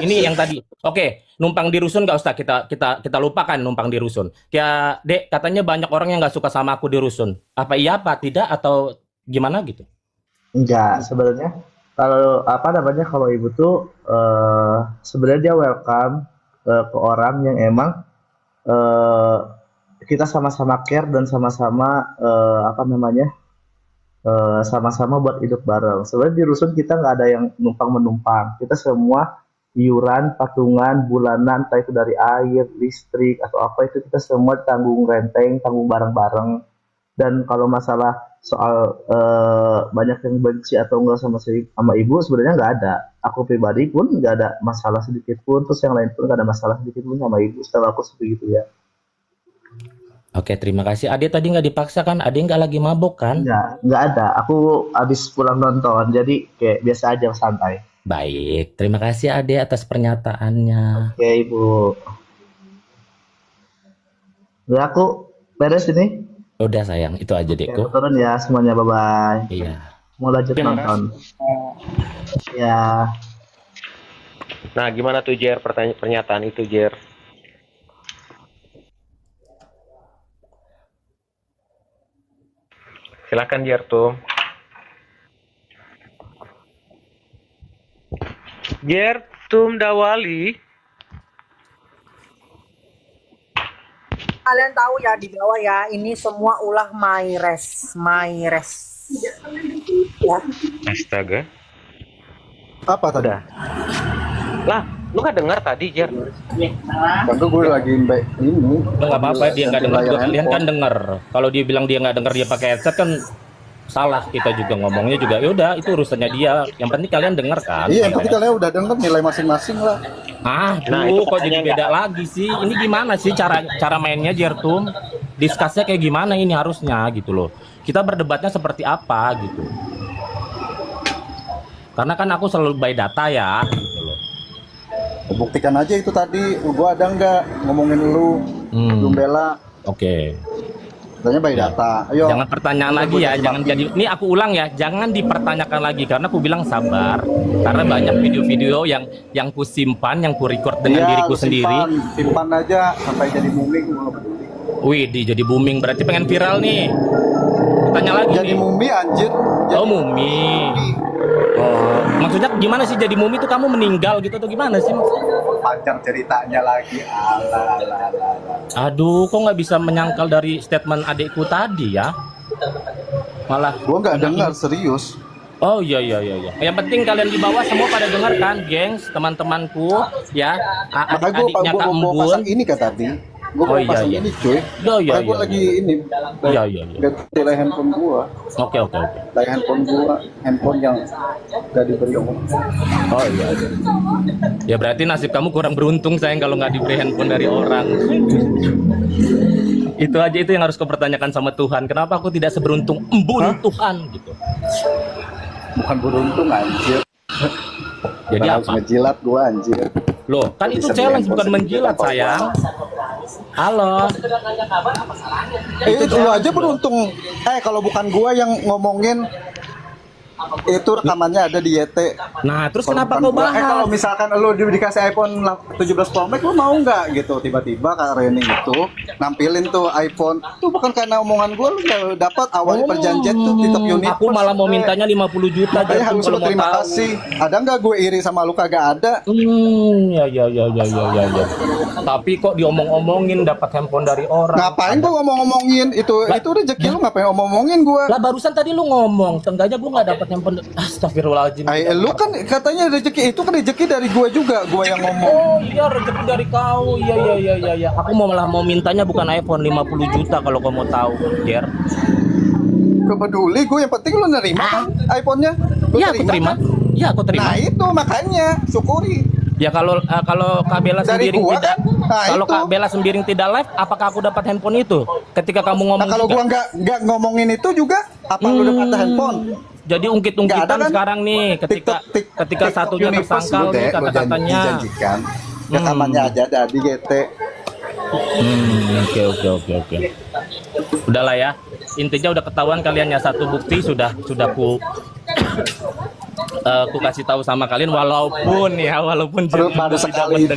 Ini yang tadi. Oke, numpang di rusun nggak usah kita lupakan numpang di rusun. Ya, Dek, katanya banyak orang yang nggak suka sama aku di rusun. Apa iya apa tidak atau gimana gitu? Enggak, sebenarnya kalau kalau ibu tuh sebenarnya dia welcome ke orang yang emang kita sama-sama care dan sama-sama sama-sama buat hidup bareng. Sebenarnya di rusun kita nggak ada yang numpang menumpang. Kita semua iuran, patungan, bulanan, entah itu dari air, listrik, atau apa itu kita semua tanggung renteng, tanggung bareng-bareng. Dan kalau masalah soal banyak yang benci atau enggak sama ibu, sebenarnya nggak ada. Aku pribadi pun nggak ada masalah sedikit pun, terus yang lain pun nggak ada masalah sedikit pun sama ibu. Setelah aku seperti itu ya. Oke, terima kasih. Ade tadi nggak dipaksa kan? Ade nggak lagi mabuk kan? Nggak ada. Aku habis pulang nonton, jadi kayak biasa aja santai. Baik, terima kasih Ade atas pernyataannya. Oke, Ibu. Udah aku beres ini. Udah sayang, itu aja Oke, Deko. turun ya semuanya, bye-bye. Iya. Mau lanjut nonton. Ya. Nah, gimana tuh Jer pernyataan itu Jer? Silakan Jertum. Jertum Dawali. Kalian tahu ya di bawah ya, ini semua ulah Maires. Ya. Astaga. Apa tadi? Udah. Lah, lu nggak dengar tadi Jer? Tentu gue lagi ini. Nggak apa-apa dia nggak dengar juga, kalian kan dengar. Kalau dia bilang dia nggak dengar, dia pakai headset kan salah, kita juga ngomongnya juga. Ya udah, itu urusannya dia. Yang penting kalian dengar kan. Iya, yang penting kalian udah denger nilai masing-masing lah. Nah, itu kok jadi beda lagi sih. Ini gimana sih cara mainnya Jertum? Diskusnya kayak gimana ini harusnya gitu loh. Kita berdebatnya seperti apa gitu. Karena kan aku selalu by data ya gitu loh. Buktikan aja itu tadi, gua ada nggak ngomongin lu, Bella. Oke. Katanya by data. Ayo. Jangan pertanyaan lagi ya, jangan jadi. Ini aku ulang ya, jangan dipertanyakan lagi karena aku bilang sabar. Karena banyak video-video yang ku simpan, yang ku record dengan diriku sendiri. Simpan aja sampai jadi booming. Wih, jadi booming berarti pengen viral nih. Tanya lagi. Jadi mumi anjir. Oh, mumi. Oh, maksudnya gimana sih jadi mumi itu kamu meninggal gitu atau gimana sih? Panjang ceritanya lagi. Aduh, kok nggak bisa menyangkal dari statement adikku tadi ya? Malah gua nggak dengar serius. Oh iya. Yang penting kalian di bawah semua pada dengar kan, gengs, teman-temanku ya. Adiknya Kak Embun. Ini kan tadi. Gua pasang ini cuy. Iya. Gua lagi ini. Iya. Ganti handphone gua. Oke. Handphone gua, handphone yang gak diberi orang. Oh iya. Ya berarti nasib kamu kurang beruntung sayang kalau nggak diberi handphone dari orang. Itu aja itu yang harus kau pertanyakan sama Tuhan. Kenapa aku tidak seberuntung Embun Tuhan gitu? Bukan beruntung anjir. Jadi harus ngejilat gua anjir. Loh, kan itu challenge bukan menjilat sayang. Halo. Itu lu aja beruntung. Kalau bukan gua yang ngomongin itu rekamannya ada di YT. Nah, terus kenapa kau bahas? Kalau misalkan lu dikasih iPhone 17 Pro Max, lu mau nggak gitu? Tiba-tiba Kak Reni itu nampilin tuh iPhone. Itu bukan karena omongan gua, lu nggak dapat awalnya perjanjian tuh di Top Unit. Aku malah mau mintanya 50 juta. Makanya harus lu terima kasih. Ada nggak gue iri sama lu? Kagak ada. Ya. Tapi kok diomong-omongin dapat handphone dari orang. Ngapain gua ngomong-ngomongin? Itu rezeki lu, ngapain ngomong-ngomongin gua? Lah barusan tadi lu ngomong, tengganya gua nggak dapat handphone. Astagfirullahaladzim. Lu kan katanya rezeki itu kan rezeki dari gua juga, gua yang ngomong. Oh iya, rezeki dari kau. Iya. Aku malah mau mintanya bukan iPhone 50 juta kalau kau mau tahu, Jer. Gak peduli, gue yang penting lu nerima kan iPhone-nya. Iya, aku terima. Iya, aku terima. Nah, itu makanya syukuri. Ya kalau Kak Bella Sembiring tidak, kan? kalau Kak Bella Sembiring tidak live, apakah aku dapat handphone itu? Ketika kamu ngomong. Nah, kalau gua nggak ngomongin itu juga, apa lu dapat handphone? Jadi ungkit-ungkitan kan? sekarang nih, ketika satunya tersangkal nih kata-katanya. Dijanjikan, rekamannya aja ada di GT. Oke. Udahlah ya. Intinya udah ketahuan kalian ya, satu bukti sudah ku kasih tahu sama kalian walaupun Jertum baru sekali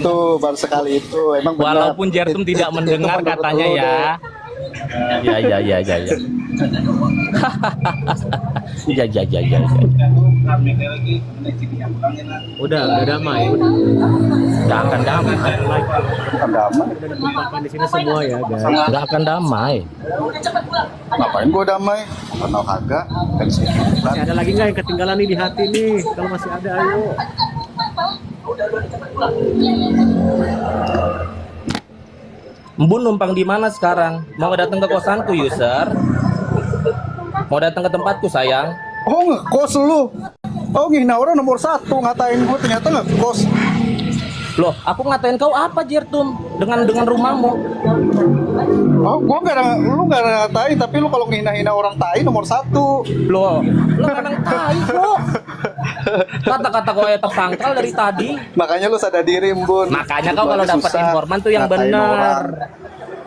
itu emang walaupun Jertum tidak mendengar katanya ya. Ya. Udah damai. Nggak akan damai. Di sini semua ya, guys. Nggak akan damai. Ngapain gua damai? Kenal kagak? Masih ada lagi nggak yang ketinggalan nih di hati nih? Kalau masih ada, ayo. Embun numpang di mana sekarang? Mau datang ke kosanku, user? Mau datang ke tempatku, sayang? Oh, ngekos lu. Oh, ngehina orang nomor 1, ngatain gue ternyata ngekos. Loh, aku ngatain kau apa, Jertum? Dengan rumahmu? Oh, gua lu nggak ngatain, tapi lu kalau ngehina-hina orang tai nomor 1. Loh, lu memang tai kok. Kata-kata kau ya tersangkal dari tadi. Makanya lu sadar diri, Bun. Makanya kau kalau dapat informan tuh yang benar.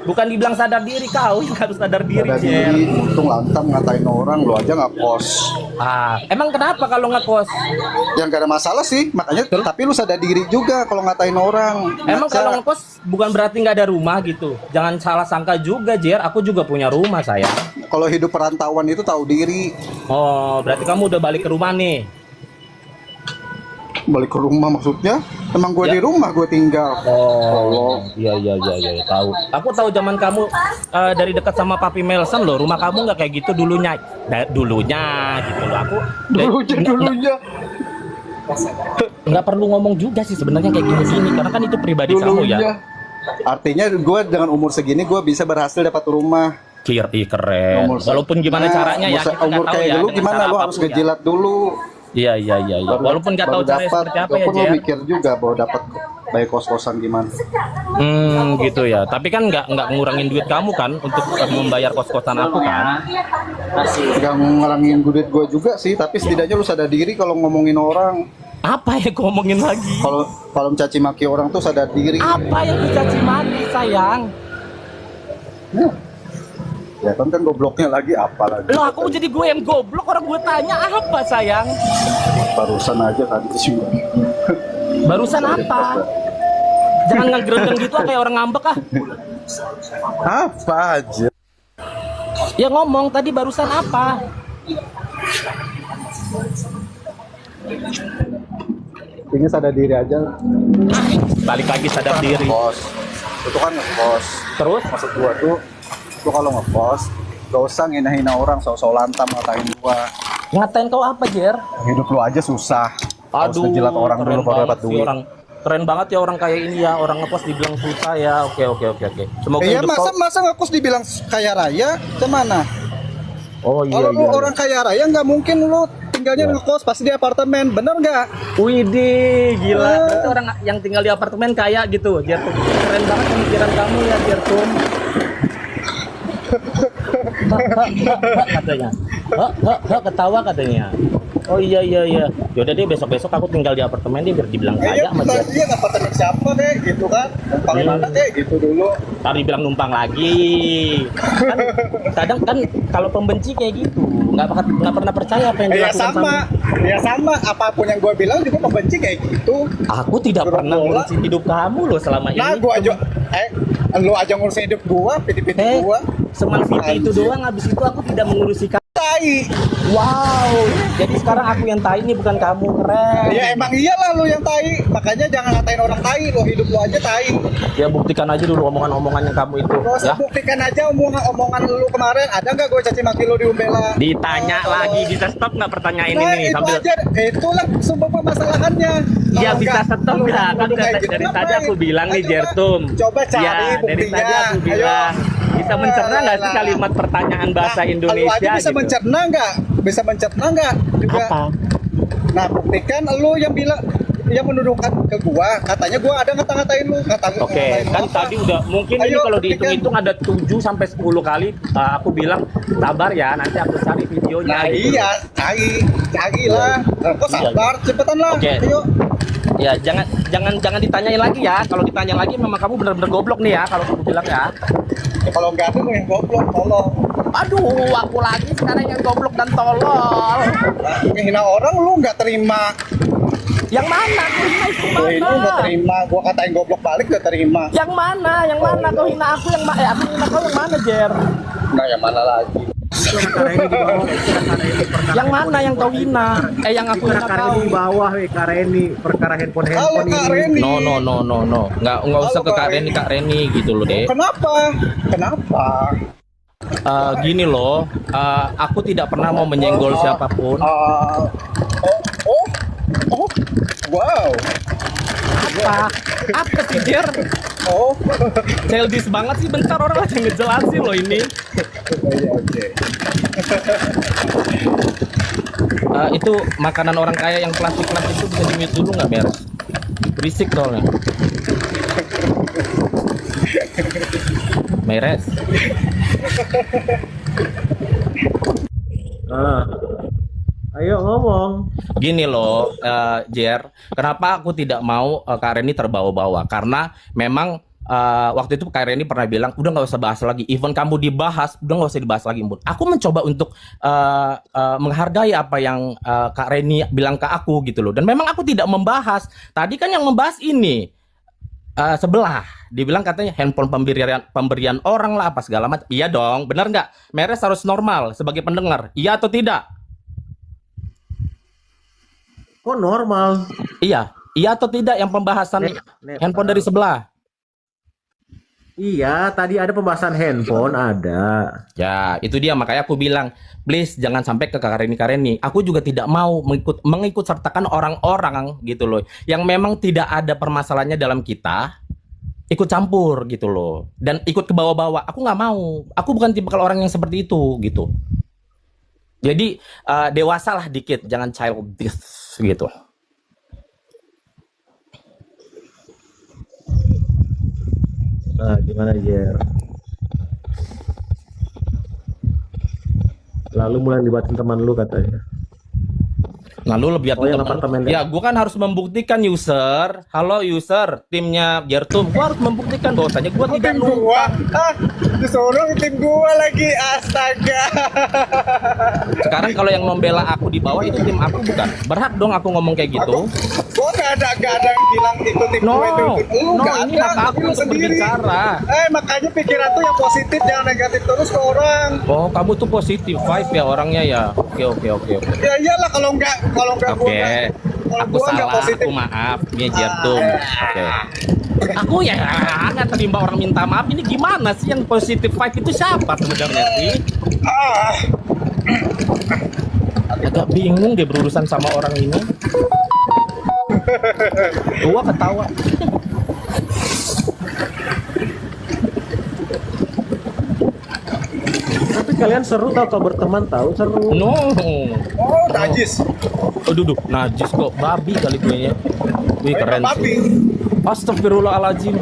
Bukan dibilang sadar diri, kau yang harus sadar diri, sadar Jer. diri, untung lantam ngatain orang, lu aja ngekos. Emang kenapa kalau ngekos? Yang gak ada masalah sih, makanya tapi lu sadar diri juga kalau ngatain orang. Emang kalau ngekos bukan berarti nggak ada rumah gitu. Jangan salah sangka juga, Jer. Aku juga punya rumah, sayang. Kalau hidup perantauan itu tahu diri. Oh, berarti kamu udah balik ke rumah nih. Balik ke rumah maksudnya? Emang gue di rumah gue tinggal. Oh, iya tahu. Aku tahu zaman kamu dari dekat sama Papi Melson loh. Rumah kamu nggak kayak gitu dulunya. Dulunya gitu loh. Aku dulunya. Nggak perlu ngomong juga sih sebenarnya kayak gini karena kan itu pribadi kamu ya. Artinya gue dengan umur segini gue bisa berhasil dapat rumah. Keren. Walaupun gimana caranya ya. Umur kayak dulu gimana lu harus ngejilat dulu. Iya. Walaupun nggak tahu cara seperti apa ya, Jer. Mikir juga bahwa dapat baik kos-kosan gimana. Gitu ya. Tapi kan nggak ngurangin duit kamu kan untuk membayar kos-kosan aku kan? Nggak ngurangin duit gue juga sih. Tapi setidaknya lu sadar diri kalau ngomongin orang. Apa yang ngomongin lagi? Kalau mencaci maki orang tuh sadar diri. Apa yang dicaci maki, sayang? Ya kan gobloknya lagi apa lagi? Loh, aku jadi gue yang goblok, orang gue tanya apa, sayang? Barusan aja tadi sih. Barusan apa? Jangan ngegerendeng gitu kayak orang ngambek ah. Apa aja? Ya ngomong tadi barusan apa? Ini sadar diri aja. Balik lagi sadar diri. Ngekos. Itu kan ngekos. Terus? Maksud gua tuh lu kalau ngekos gak usah ngina-hina orang, so-so lantam ngatain gua. Ngatain kau apa, Jer? Hidup lu aja susah. Harus Aduh, ngejilat orang dulu baru dapat duit. Keren banget ya orang kayak ini ya, orang ngekos dibilang susah ya. Oke. Semoga iya, hidup masa ngekos dibilang kaya raya? Kemana? Oh iya. Kalau lu orang kaya raya nggak mungkin lu tinggalnya ngekos pasti di apartemen, bener nggak? Widih, gila. Berarti orang yang tinggal di apartemen kaya gitu, Jertum. Keren banget pemikiran kamu ya, Jertum. Katanya. Ketawa katanya. Oh iya. Yaudah deh besok aku tinggal di apartemen deh biar dibilang kaya sama dia. Iya, apartemen siapa deh gitu kan? Numpang mana deh gitu dulu. Tadi bilang numpang lagi. Kan kadang kan kalau pembenci kayak gitu, nggak pernah percaya apa yang dilakukan sama. Ya sama, apapun yang gue bilang juga pembenci kayak gitu. Aku tidak pernah ngurusin hidup kamu loh selama ini. Nah, gue aja lu aja ngurusin hidup gua, piti-piti gua. Seman Viti itu doang, habis itu aku tidak mengurusi kamu. Tai. Wow, jadi sekarang aku yang tai ini bukan kamu, keren. Ya emang iyalah lu yang tai, makanya jangan ngatain orang tai, lu hidup lu aja tai. Ya buktikan aja dulu omongan-omongan yang kamu itu. Ya. Buktikan aja omongan lu kemarin, ada nggak gue caci maki lu di Umbela? Ditanya lagi, bisa stop nggak pertanyaan ini? Itu sambil... aja, itulah sumber permasalahannya. Ya bisa stop nggak? Kan dari tadi aku bilang nih, Jertum. Coba cari ya, buktinya. Dari tadi aku bilang. Bisa mencerna nggak sih kalimat pertanyaan bahasa Indonesia? Lu aja bisa gitu? mencerna nggak? Bisa mencerna nggak juga? Apa? Nah buktikan lu yang bilang, yang menuduhkan ke gua, katanya gua ada ngata-ngatain lu. Oke, kan tadi udah mungkin ini kalau dihitung-hitung ada 7 sampai 10 kali aku bilang sabar ya, nanti aku cari videonya. Nah gitu. iya, cari lah. Kok sabar, cepetan lah. Oke. Ayo. Ya jangan ditanyain lagi ya. Kalau ditanya lagi memang kamu benar-benar goblok nih ya kalau kamu bilang ya. Kalau enggak ada lu yang goblok, tolong. Aduh, aku lagi sekarang yang goblok dan tolol. Menghina orang lu nggak terima. Yang mana? Kau hina itu mana? Ini nggak terima, gua katain goblok balik nggak terima. Yang mana? Yang mana? Kau hina aku yang mana? Aku hina kau yang mana, Jer? Nah, yang mana lagi? Yang mana yang kau hina? Yang aku hina kau di bawah, Kareni, perkara handphone ini. No. Nggak usah ke Kak Reni gitu loh, Dek. Kenapa? Gini loh, aku tidak pernah mau menyenggol siapapun. Wow. Apa sih, Jer? Oh. Childish banget sih, bentar orang lagi ngejelasin loh ini. Oke. Itu makanan orang kaya yang plastik-plastik itu bisa di-mute dulu nggak, beres? Berisik soalnya. Meres. Ayo ngomong. Gini loh, Jer, kenapa aku tidak mau Kak Reni terbawa-bawa? Karena memang waktu itu Kak Reni pernah bilang, udah nggak usah bahas lagi. Even kamu dibahas, udah nggak usah dibahas lagi, Bun. Aku mencoba untuk menghargai apa yang Kak Reni bilang ke aku gitu loh. Dan memang aku tidak membahas. Tadi kan yang membahas ini sebelah. Dibilang katanya handphone pemberian orang lah apa segala macam. Iya dong, benar nggak? Meres harus normal sebagai pendengar. Iya atau tidak? Kok normal? Iya atau tidak yang pembahasan handphone dari sebelah? Iya, tadi ada pembahasan handphone, ada. Ya, itu dia makanya aku bilang, please jangan sampai ke Kak Reni. Aku juga tidak mau mengikut sertakan orang-orang gitu loh, yang memang tidak ada permasalahannya dalam kita, ikut campur gitu loh, dan ikut ke bawah-bawah. Aku nggak mau. Aku bukan tipe orang yang seperti itu gitu. Jadi dewasalah dikit, jangan childish gitu. Nah, gimana Jer? Lalu mulai libatin teman lu katanya. Lalu lebih yang apartemen. Ya, gua kan harus membuktikan user. Halo user, timnya Jertum. Gua harus membuktikan bahwasanya gua tidak gua. Disuruh tim gua lagi, astaga. Sekarang kalau yang membela aku di bawah itu tim aku bukan? Berhak dong aku ngomong kayak gitu. Gua gak ada yang bilang itu tim gue itu. Ini hak aku untuk berbicara. Makanya pikiran tuh yang positif, jangan negatif terus ke orang. Oh, kamu tuh positif vibe ya orangnya ya. Oke. Ya iyalah kalau enggak Aku salah, aku maaf. Ini Jertum. Oke. Aku ya nggak terima orang minta maaf. Ini gimana sih yang positif vibe itu siapa sebenarnya sih? Agak bingung dia berurusan sama orang ini. Gua ketawa. Tapi kalian seru tau kalau berteman tahu seru. No. Oh, najis. Aduh, najis kok, babi kali gue ya. Wih, keren sih. Astagfirullahaladzim.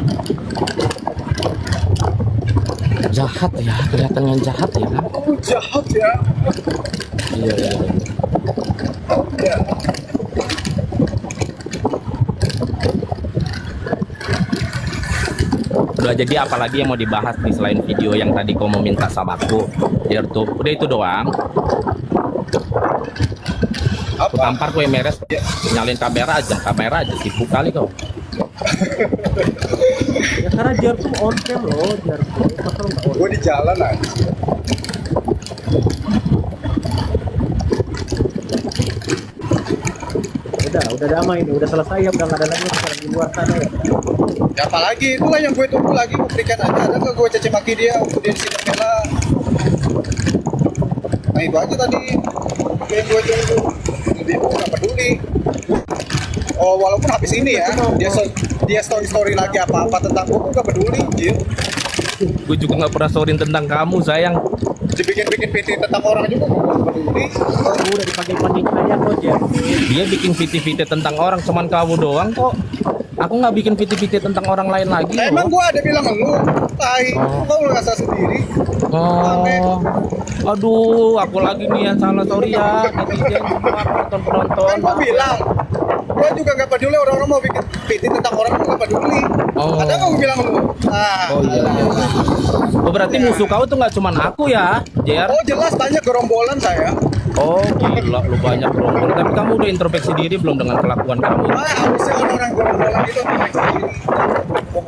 Jahat ya, kelihatannya jahat ya. Oh, jahat ya. Iya. Udah, jadi apalagi yang mau dibahas nih selain video yang tadi kau mau minta sama aku, YouTube. Udah itu doang. Aku tampar kue meres, nyalin kamera aja sibuk kali kau. Ya karena Jertum on cam loh, Jertum. Gue di jalan aja. Udah damai nih, udah selesai ya, udah nggak ada lagi sekarang di luar sana ya. Ya apalagi itulah yang gue tunggu lagi, buktikan aja. Ada nggak gue caci maki dia untuk dia disini bela. Nah itu aja tadi yang gue tunggu. Jadi gue nggak peduli. Oh walaupun habis ini ya, dia story lagi apa tentang gue nggak peduli. Gue juga nggak pernah storyin tentang kamu sayang. Dibikin PT tentang orang juga gue nggak peduli. Udah dipanggil aja kok Jer. Dia bikin VT tentang orang, cuman kamu doang kok. Aku nggak bikin VT tentang orang lain lagi. Nah, emang gua ada bilang lu, kau ngerasa sendiri. Oh, aduh, aku lagi nih yang salah, sorry ya, netizen semua penonton. Kan gua bilang, gua juga nggak peduli orang-orang mau bikin VT tentang orang, gua nggak peduli. Ada nggak gua bilang lu? Oh iya. Oh, berarti musuh kau tuh nggak cuman aku ya, Jer? Oh jelas banyak gerombolan saya. Oh gila, lu banyak gerombolan. Tapi kamu udah introspeksi diri belum dengan kelakuan kamu? Harusnya orang-orang gerombolan itu introspeksi diri.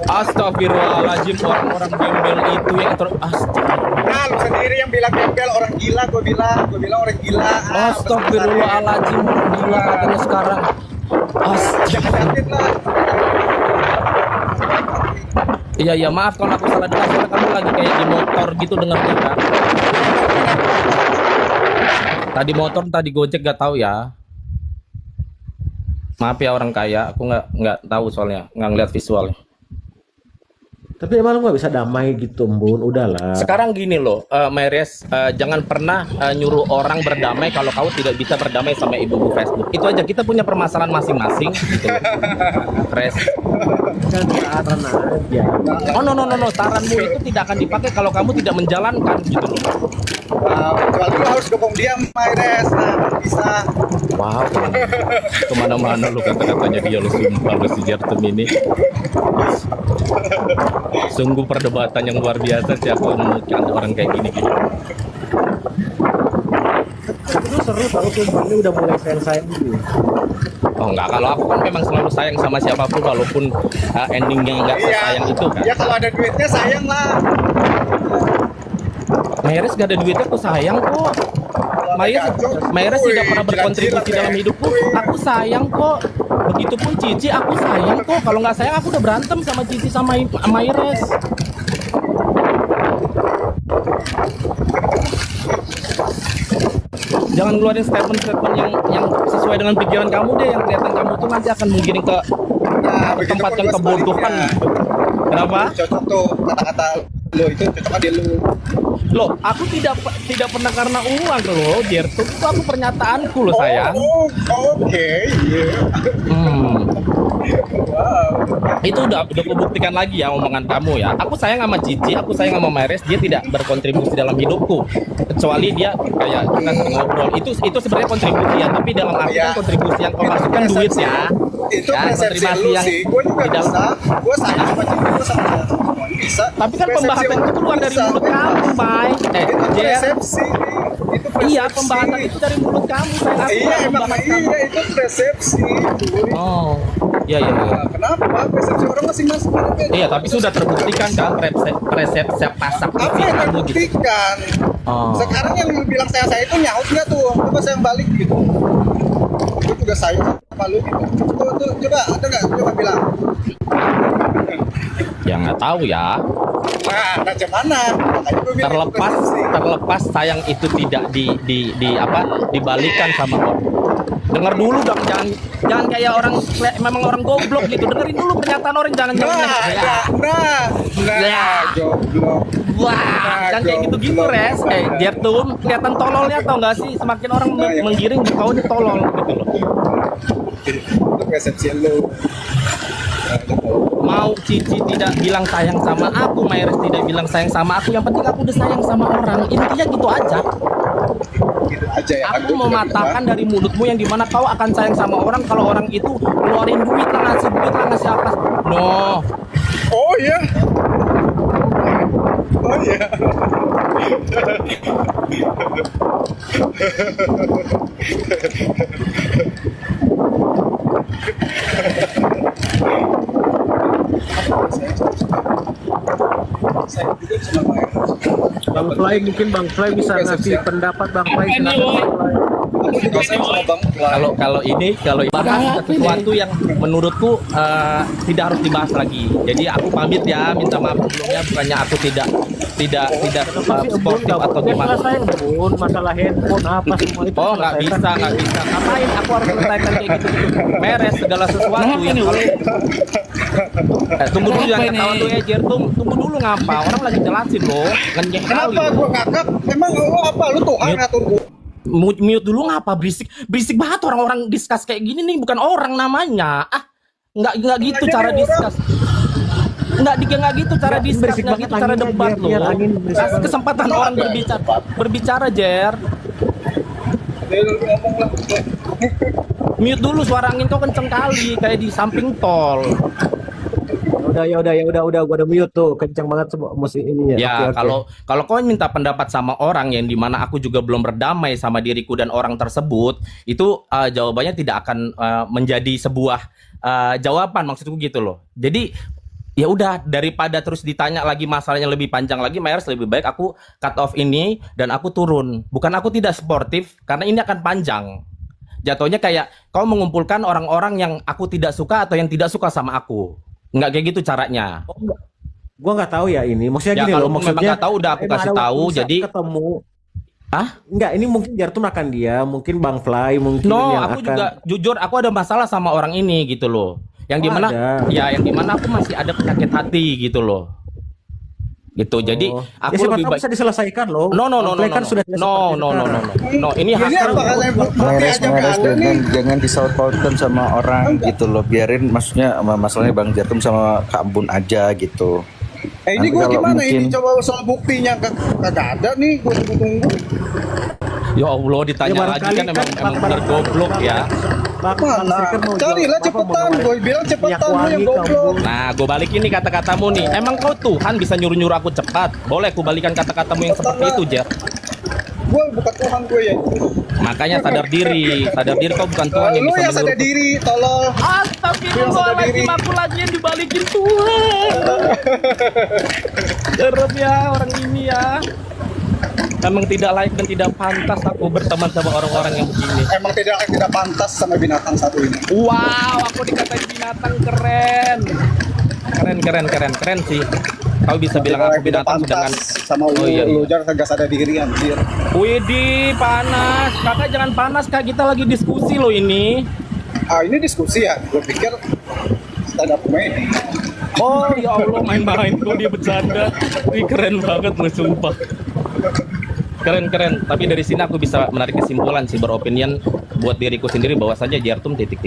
Astagfirullahaladzim, orang-orang gembel itu yang astagfirullah. Nah, lu sendiri yang bilang gembel, orang gila, gua bilang orang gila. Astagfirullahaladzim, gila katanya sekarang. Astagfirullah. Iya, maaf kalau aku salah dengar, karena kamu lagi kayak di motor gitu dengarnya kan. Tadi motor, tadi Gojek gak tahu ya. Maaf ya orang kaya, aku nggak tahu soalnya, nggak ngeliat visualnya. Tapi emang lu nggak bisa damai gitu, Bun. Udahlah. Sekarang gini loh, Meres, jangan pernah nyuruh orang berdamai kalau kau tidak bisa berdamai sama ibu Facebook. Itu aja, kita punya permasalahan masing-masing. Gitu. Res. Kan saran aja. Oh no, saranmu itu tidak akan dipakai kalau kamu tidak menjalankan gitu loh. Kecuali lu harus dukung dia, Maires. Nah, bisa. Wow, kemana-mana lu kata-katanya dia, lu sumpah lu si Jertum ini. Sungguh perdebatan yang luar biasa sih aku menemukan orang kayak gini gitu. Itu seru tau tuh, ini udah mulai sayang-sayang gitu. Oh enggak, kalau aku kan memang selalu sayang sama siapapun walaupun endingnya enggak sesayang itu kan. Ya kalau ada duitnya sayang lah. Mayres gak ada duitnya aku sayang kok. Mayres tidak pernah berkontribusi dalam hidupku. Aku sayang kok. Begitupun Cici, aku sayang kok. Kalau nggak sayang aku udah berantem sama Cici sama Mayres. Jangan keluarin statement-statement yang sesuai dengan pikiran kamu deh, yang kelihatan kamu tuh nanti akan menggiring ke tempat yang kebodohan. Kenapa? Cocok tuh kata-kata lo itu cocok di lu. Loh, aku tidak pernah karena uang loh, Jertum. Itu aku pernyataanku loh sayang. Oke, iya. Itu udah kubuktikan lagi ya omongan kamu ya. Aku sayang sama Cici, aku sayang sama Mayres, dia tidak berkontribusi dalam hidupku. Kecuali dia kayak kita sering ngobrol. Itu sebenarnya kontribusi ya, tapi dalam artian kontribusi yang kau masukkan duit ya. Itu ya, persepsi lu sih. Gue juga bisa. Gue sayang sama Cici, gue sama bisa. Tapi kan pembahasan itu keluar dari mulut kamu, Mai. Persepsi. Iya, pembahasan itu dari mulut kamu. Iya, emang iya itu persepsi. Oh. Iya. Kenapa? Persepsi orang masing-masing. Iya, tapi sudah terbuktikan kan persepsi pasak apa yang terbuktikan? Oh. Sekarang yang lu bilang saya itu nyaut nggak tuh? Coba saya balik gitu. Gue juga sayang sama lu gitu. Coba ada nggak? Coba bilang. Ya nggak tahu ya. Nah, macam mana? Terlepas sayang itu tidak dibalikan sama orang. Dengar dulu dong, jangan kayak orang memang orang goblok gitu. Dengerin dulu pernyataan orang, jangan goblok. Jangan kayak gitu-gitu, Res. Jertum, kelihatan tololnya tau nggak sih? Semakin orang menggiring, kau ini tolol gitu loh. Itu persepsi lu. Mau Cici tidak bilang sayang sama aku, Mayres tidak bilang sayang sama aku, yang penting aku udah sayang sama orang. Intinya gitu aja. Gitu aja ya. Aku mematahkan dari mulutmu yang dimana kau akan sayang sama orang kalau orang itu keluarin duit lah, ngasih duit lah, ngasih apa. No. Oh iya. Oh iya. Bang Fly, mungkin Bang Fly bisa ngasih pendapat. Bang Fly kalau ini bahas sesuatu yang menurutku tidak harus dibahas lagi. Jadi aku pamit ya, minta maaf sebelumnya, bukannya aku tidak sportif atau gimana. Masalah handphone apa semua itu. Oh nggak bisa. Ngapain aku harus selesaikan kayak gitu? Meres segala sesuatu yang tunggu dulu yang ketawa tuh ya Jertum. Tunggu dulu ngapa? Orang lagi jelasin loh. Kenapa gua ngakak? Emang lu apa? Lu Tuhan ngatur gua? Mute dulu ngapa? Berisik banget orang-orang discuss kayak gini nih, bukan orang namanya. Nggak gitu cara discuss. Nggak gitu cara discuss, nggak gitu cara debat loh. Kasih kesempatan orang berbicara, Jer. Mute dulu, suara angin kau kenceng kali kayak di samping tol. Ya udah gua udah mute tuh, kencang banget semua musik ini ya. Ya, kalau kau minta pendapat sama orang yang dimana aku juga belum berdamai sama diriku dan orang tersebut, itu jawabannya tidak akan menjadi sebuah jawaban, maksudku gitu loh. Jadi ya udah, daripada terus ditanya lagi masalahnya lebih panjang lagi, Mayers, lebih baik aku cut off ini dan aku turun. Bukan aku tidak sportif, karena ini akan panjang. Jatuhnya kayak kau mengumpulkan orang-orang yang aku tidak suka atau yang tidak suka sama aku. Nggak kayak gitu caranya. Gua nggak tahu ya ini. Maksudnya ya, gini loh, maksudnya nggak tahu, udah aku kasih tahu. Jadi ketemu. Ah? Enggak, ini mungkin Jartum akan dia, mungkin Bang Fly, mungkin No, yang aku akan. juga jujur aku ada masalah sama orang ini gitu loh. Yang dimana ada. ya yang dimana aku masih ada penyakit hati gitu loh. Gitu. Jadi Ya aku siapa lebih tahu baik. bisa diselesaikan loh. No, Konflik kan sudah no, no, no, no, no, no. Ini Ini hasil apa kalian bukti Meres aja meres kalian nih? jangan disaut-pautkan sama orang gitu loh. Biarin maksudnya masalahnya Bang Jartum sama Kak Ambun aja gitu. Ini Nanti gue kalau gimana mungkin- ini coba soal buktinya kagak ada nih, gue tunggu. Ya Allah ditanya Ya, lagi barangkali kan emang kan bener goblok ya. Mana? Carilah cepetan, gue bilang cepetan lu yang goblok. Nah, gue balikin nih kata-katamu nih. Emang kau Tuhan bisa nyuruh-nyuruh aku cepat? Boleh aku balikan kata-katamu yang seperti itu, Jer. Gue bukan Tuhan gue ya. Makanya sadar diri kau bukan Tuhan yang Lu bisa yang sadar menyuruh. diri, tolol. Astagfirullahaladzim, aku lagi yang dibalikin Tuhan. Serem ya orang ini ya. Emang tidak layak dan tidak pantas aku berteman sama orang-orang yang begini. Emang tidak pantas sama binatang satu ini. Wow, aku dikatain binatang keren. Keren sih. Kau bisa bilang aku binatang sedangkan sama lu, Oh, iya, iya. lu jangan kagak sadar diri anjir. Widih, panas. Kakak jangan panas, Kak. Kita lagi diskusi loh ini. Ah, ini diskusi ya. Gue pikir stand up comedy. Oh, ya Allah, main-main kok dia bercanda. Wih, keren banget loh, sumpah. Keren. Tapi dari sini aku bisa menarik kesimpulan sih, beropinion buat diriku sendiri bahwasanya Jartum titik.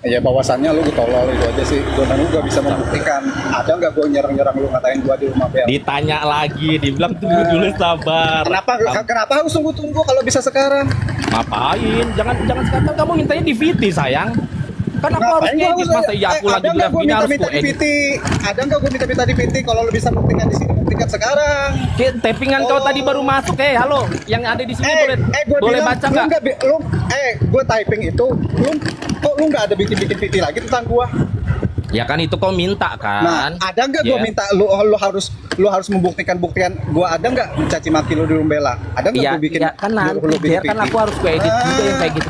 Ya bahwasannya lu tolol itu aja sih. Gue gak bisa membuktikan. Ada nggak gue nyerang lu ngatain gue di rumah Bel? Ditanya lagi, dibilang tunggu dulu sabar. Kenapa harus tunggu kalau bisa sekarang? Ngapain? Jangan sekarang kamu mintanya di VT sayang. Kan aku harus Ngapain gua edit masa iya aku lagi ada nggak live gue ini harus minta ku di edit. PT? Ada nggak gue minta di PT? Kalau lu bisa buktikan di sini, buktikan sekarang. Tappingan kau tadi baru masuk halo. Yang ada di sini boleh baca lu nggak? gue typing itu, lu nggak ada bikin PT lagi tentang gua. Ya kan itu kau minta kan. Nah, ada nggak gue Ya. minta lu harus membuktikan buktian gua ada nggak mencaci maki lu di Rumbela? Ada nggak Ya, gue bikin? ya kan nanti lu bikin Jer, kan PT? aku harus ku edit juga yang kayak gitu.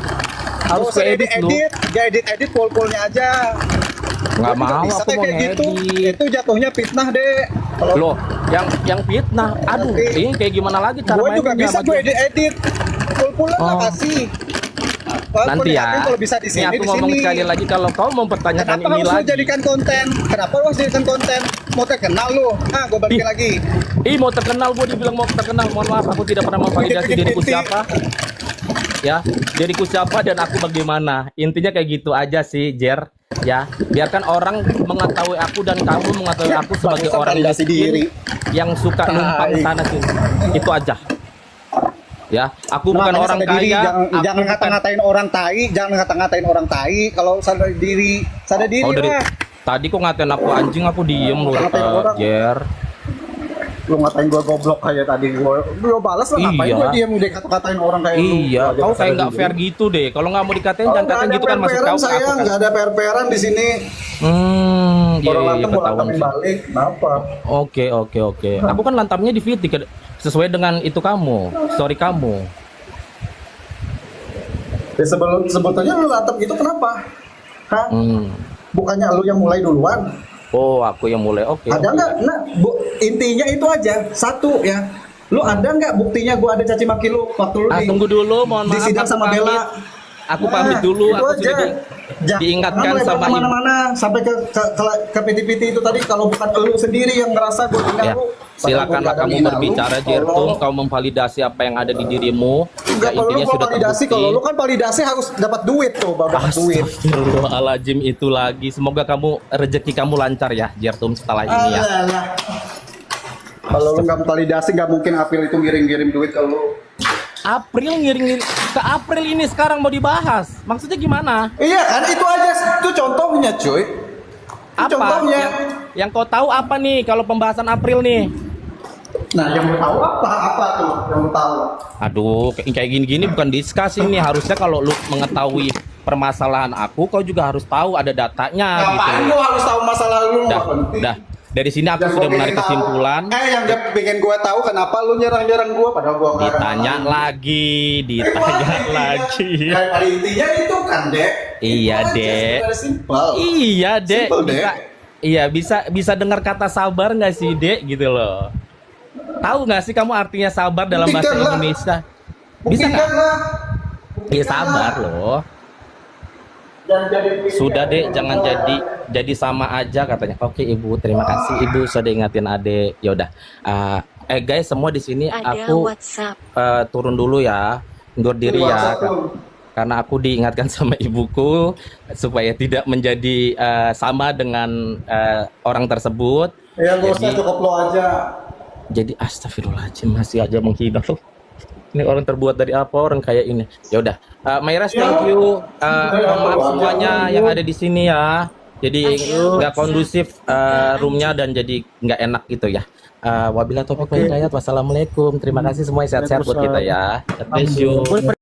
Harus ku edit lu. Ya edit pol-polnya aja. Nggak Gua mau, bisa aku mau kayak gitu. ngedit. Itu jatuhnya fitnah deh. Loh, yang fitnah. Aduh, ini kayak gimana lagi cara Gue mainnya juga bisa sama gue dia? edit. Pol-polan lah Oh. kasih. Nanti ya. Kalau bisa di Ini sini, aku di ngomong sini. sekali lagi kalau kau mempertanyakan Kenapa ini harus lu lagi. jadikan konten? Kenapa lu harus jadikan konten? Mau terkenal lu? Ah, gue balikin lagi. Mau terkenal, gue dibilang mau terkenal. Mohon maaf, aku tidak pernah memvalidasi diriku siapa. Ya, diriku siapa dan aku bagaimana. Intinya kayak gitu aja sih, Jer. Ya, biarkan orang mengetahui aku dan kamu mengetahui aku sebagai Bagusan orang validasi miskin diri. yang suka numpang Tai. sana sini. Itu aja. Ya, aku Nah, bukan makanya orang sadar diri. kaya. Jangan aku bukan- ngata-ngatain orang tai, jangan ngata-ngatain orang tai. Kalau sadar diri Oh, dari lah. tadi kok ngatain aku anjing, aku diem lu, Ngatain orang. Jer. Lu ngatain gue goblok kayak tadi gue balas lah, ngapain Iya. gue diam udah kata-katain orang kayak lu. Iya, Gua aja kau sadar kayak nggak diri. fair gitu deh. Kalau nggak mau dikatain, Oh, jangan nggak katain ada gitu kan masuk per-peran, kau ke aku sayang, kan. nggak ada per-peran di sini. Iya, Orang iya, lantem gue ketahuan lantamin sih. balik, kenapa? Oke. Aku kan lantamnya di VT sesuai dengan itu kamu, story kamu. Ya sebetulnya lu lantap gitu kenapa? Hah? Bukannya lu yang mulai duluan? Oh, aku yang mulai. Oke. Ada nggak? Nah, intinya itu aja. Satu ya. Lu ada nggak buktinya gua ada caci maki lu waktu lu Tunggu dulu, mohon di maaf. sidang aku sama pamit. Bella? Aku pamit dulu. Itu Aku aja. sudah diingatkan Jangan sama ibu. mana-mana sampai ke PT-PT itu tadi. Kalau bukan lu sendiri yang ngerasa gua tinggal Ya, lu. silakanlah kamu berbicara, Jertum. Kau memvalidasi apa yang ada di dirimu. Enggak, Ya, kalau lu intinya gua sudah validasi, terbukti. kalau lu kan validasi harus dapat duit tuh, baru dapat duit. Astagfirullahaladzim, itu lagi. Semoga kamu rezeki kamu lancar ya, Jertum, setelah ini ya. Alah. Kalau lu nggak validasi, nggak mungkin April itu ngirim-ngirim duit ke lu. April ngiring ke April ini sekarang mau dibahas. Maksudnya gimana? Iya kan, itu aja, itu contohnya cuy. Apa? Contohnya. Yang kau tahu apa nih kalau pembahasan April nih? Nah, yang lu tahu apa tuh? Yang lu tahu? Aduh, kayak gini-gini bukan diskusi nih. Harusnya kalau lu mengetahui permasalahan aku, kau juga harus tahu ada datanya gitu. Ngapain lu harus tahu masalah lu? Nggak penting. Dah. Dari sini aku Yang sudah gua menarik pengen tahu. kesimpulan. Yang dia pengen gua tahu kenapa lu nyerang-nyerang gua padahal gua nggak Ditanya ada. lagi, ditanya lagi. Ya, pada intinya itu kan, Dek. Iya, Itu aja, Dek. sebenarnya simple. Iya, Dek. Simple, Dek. Iya, bisa dengar kata sabar nggak sih, Dek? Gitu loh. Tahu nggak sih kamu artinya sabar dalam bahasa Indonesia? Bisa nggak? Iya sabar loh. Sudah dek, jangan jadi sama aja katanya. Oke ibu, terima kasih ibu sudah ingatin adek. Yaudah, guys semua di sini Ada aku WhatsApp. turun dulu ya, undur diri ya, karena aku diingatkan sama ibuku supaya tidak menjadi sama dengan orang tersebut. Ya nggak usah, cukup lo aja. Jadi astagfirullahaladzim, masih aja menghina tuh. Ini orang terbuat dari apa orang kayak ini? Ya udah, Mayras thank you. Mohon maaf semuanya yang ada di sini ya. Jadi nggak kondusif roomnya dan jadi nggak enak gitu ya. Wabillahi taufiq wal hidayah. Wassalamualaikum. Terima kasih semuanya, sehat-sehat buat kita ya. God bless you.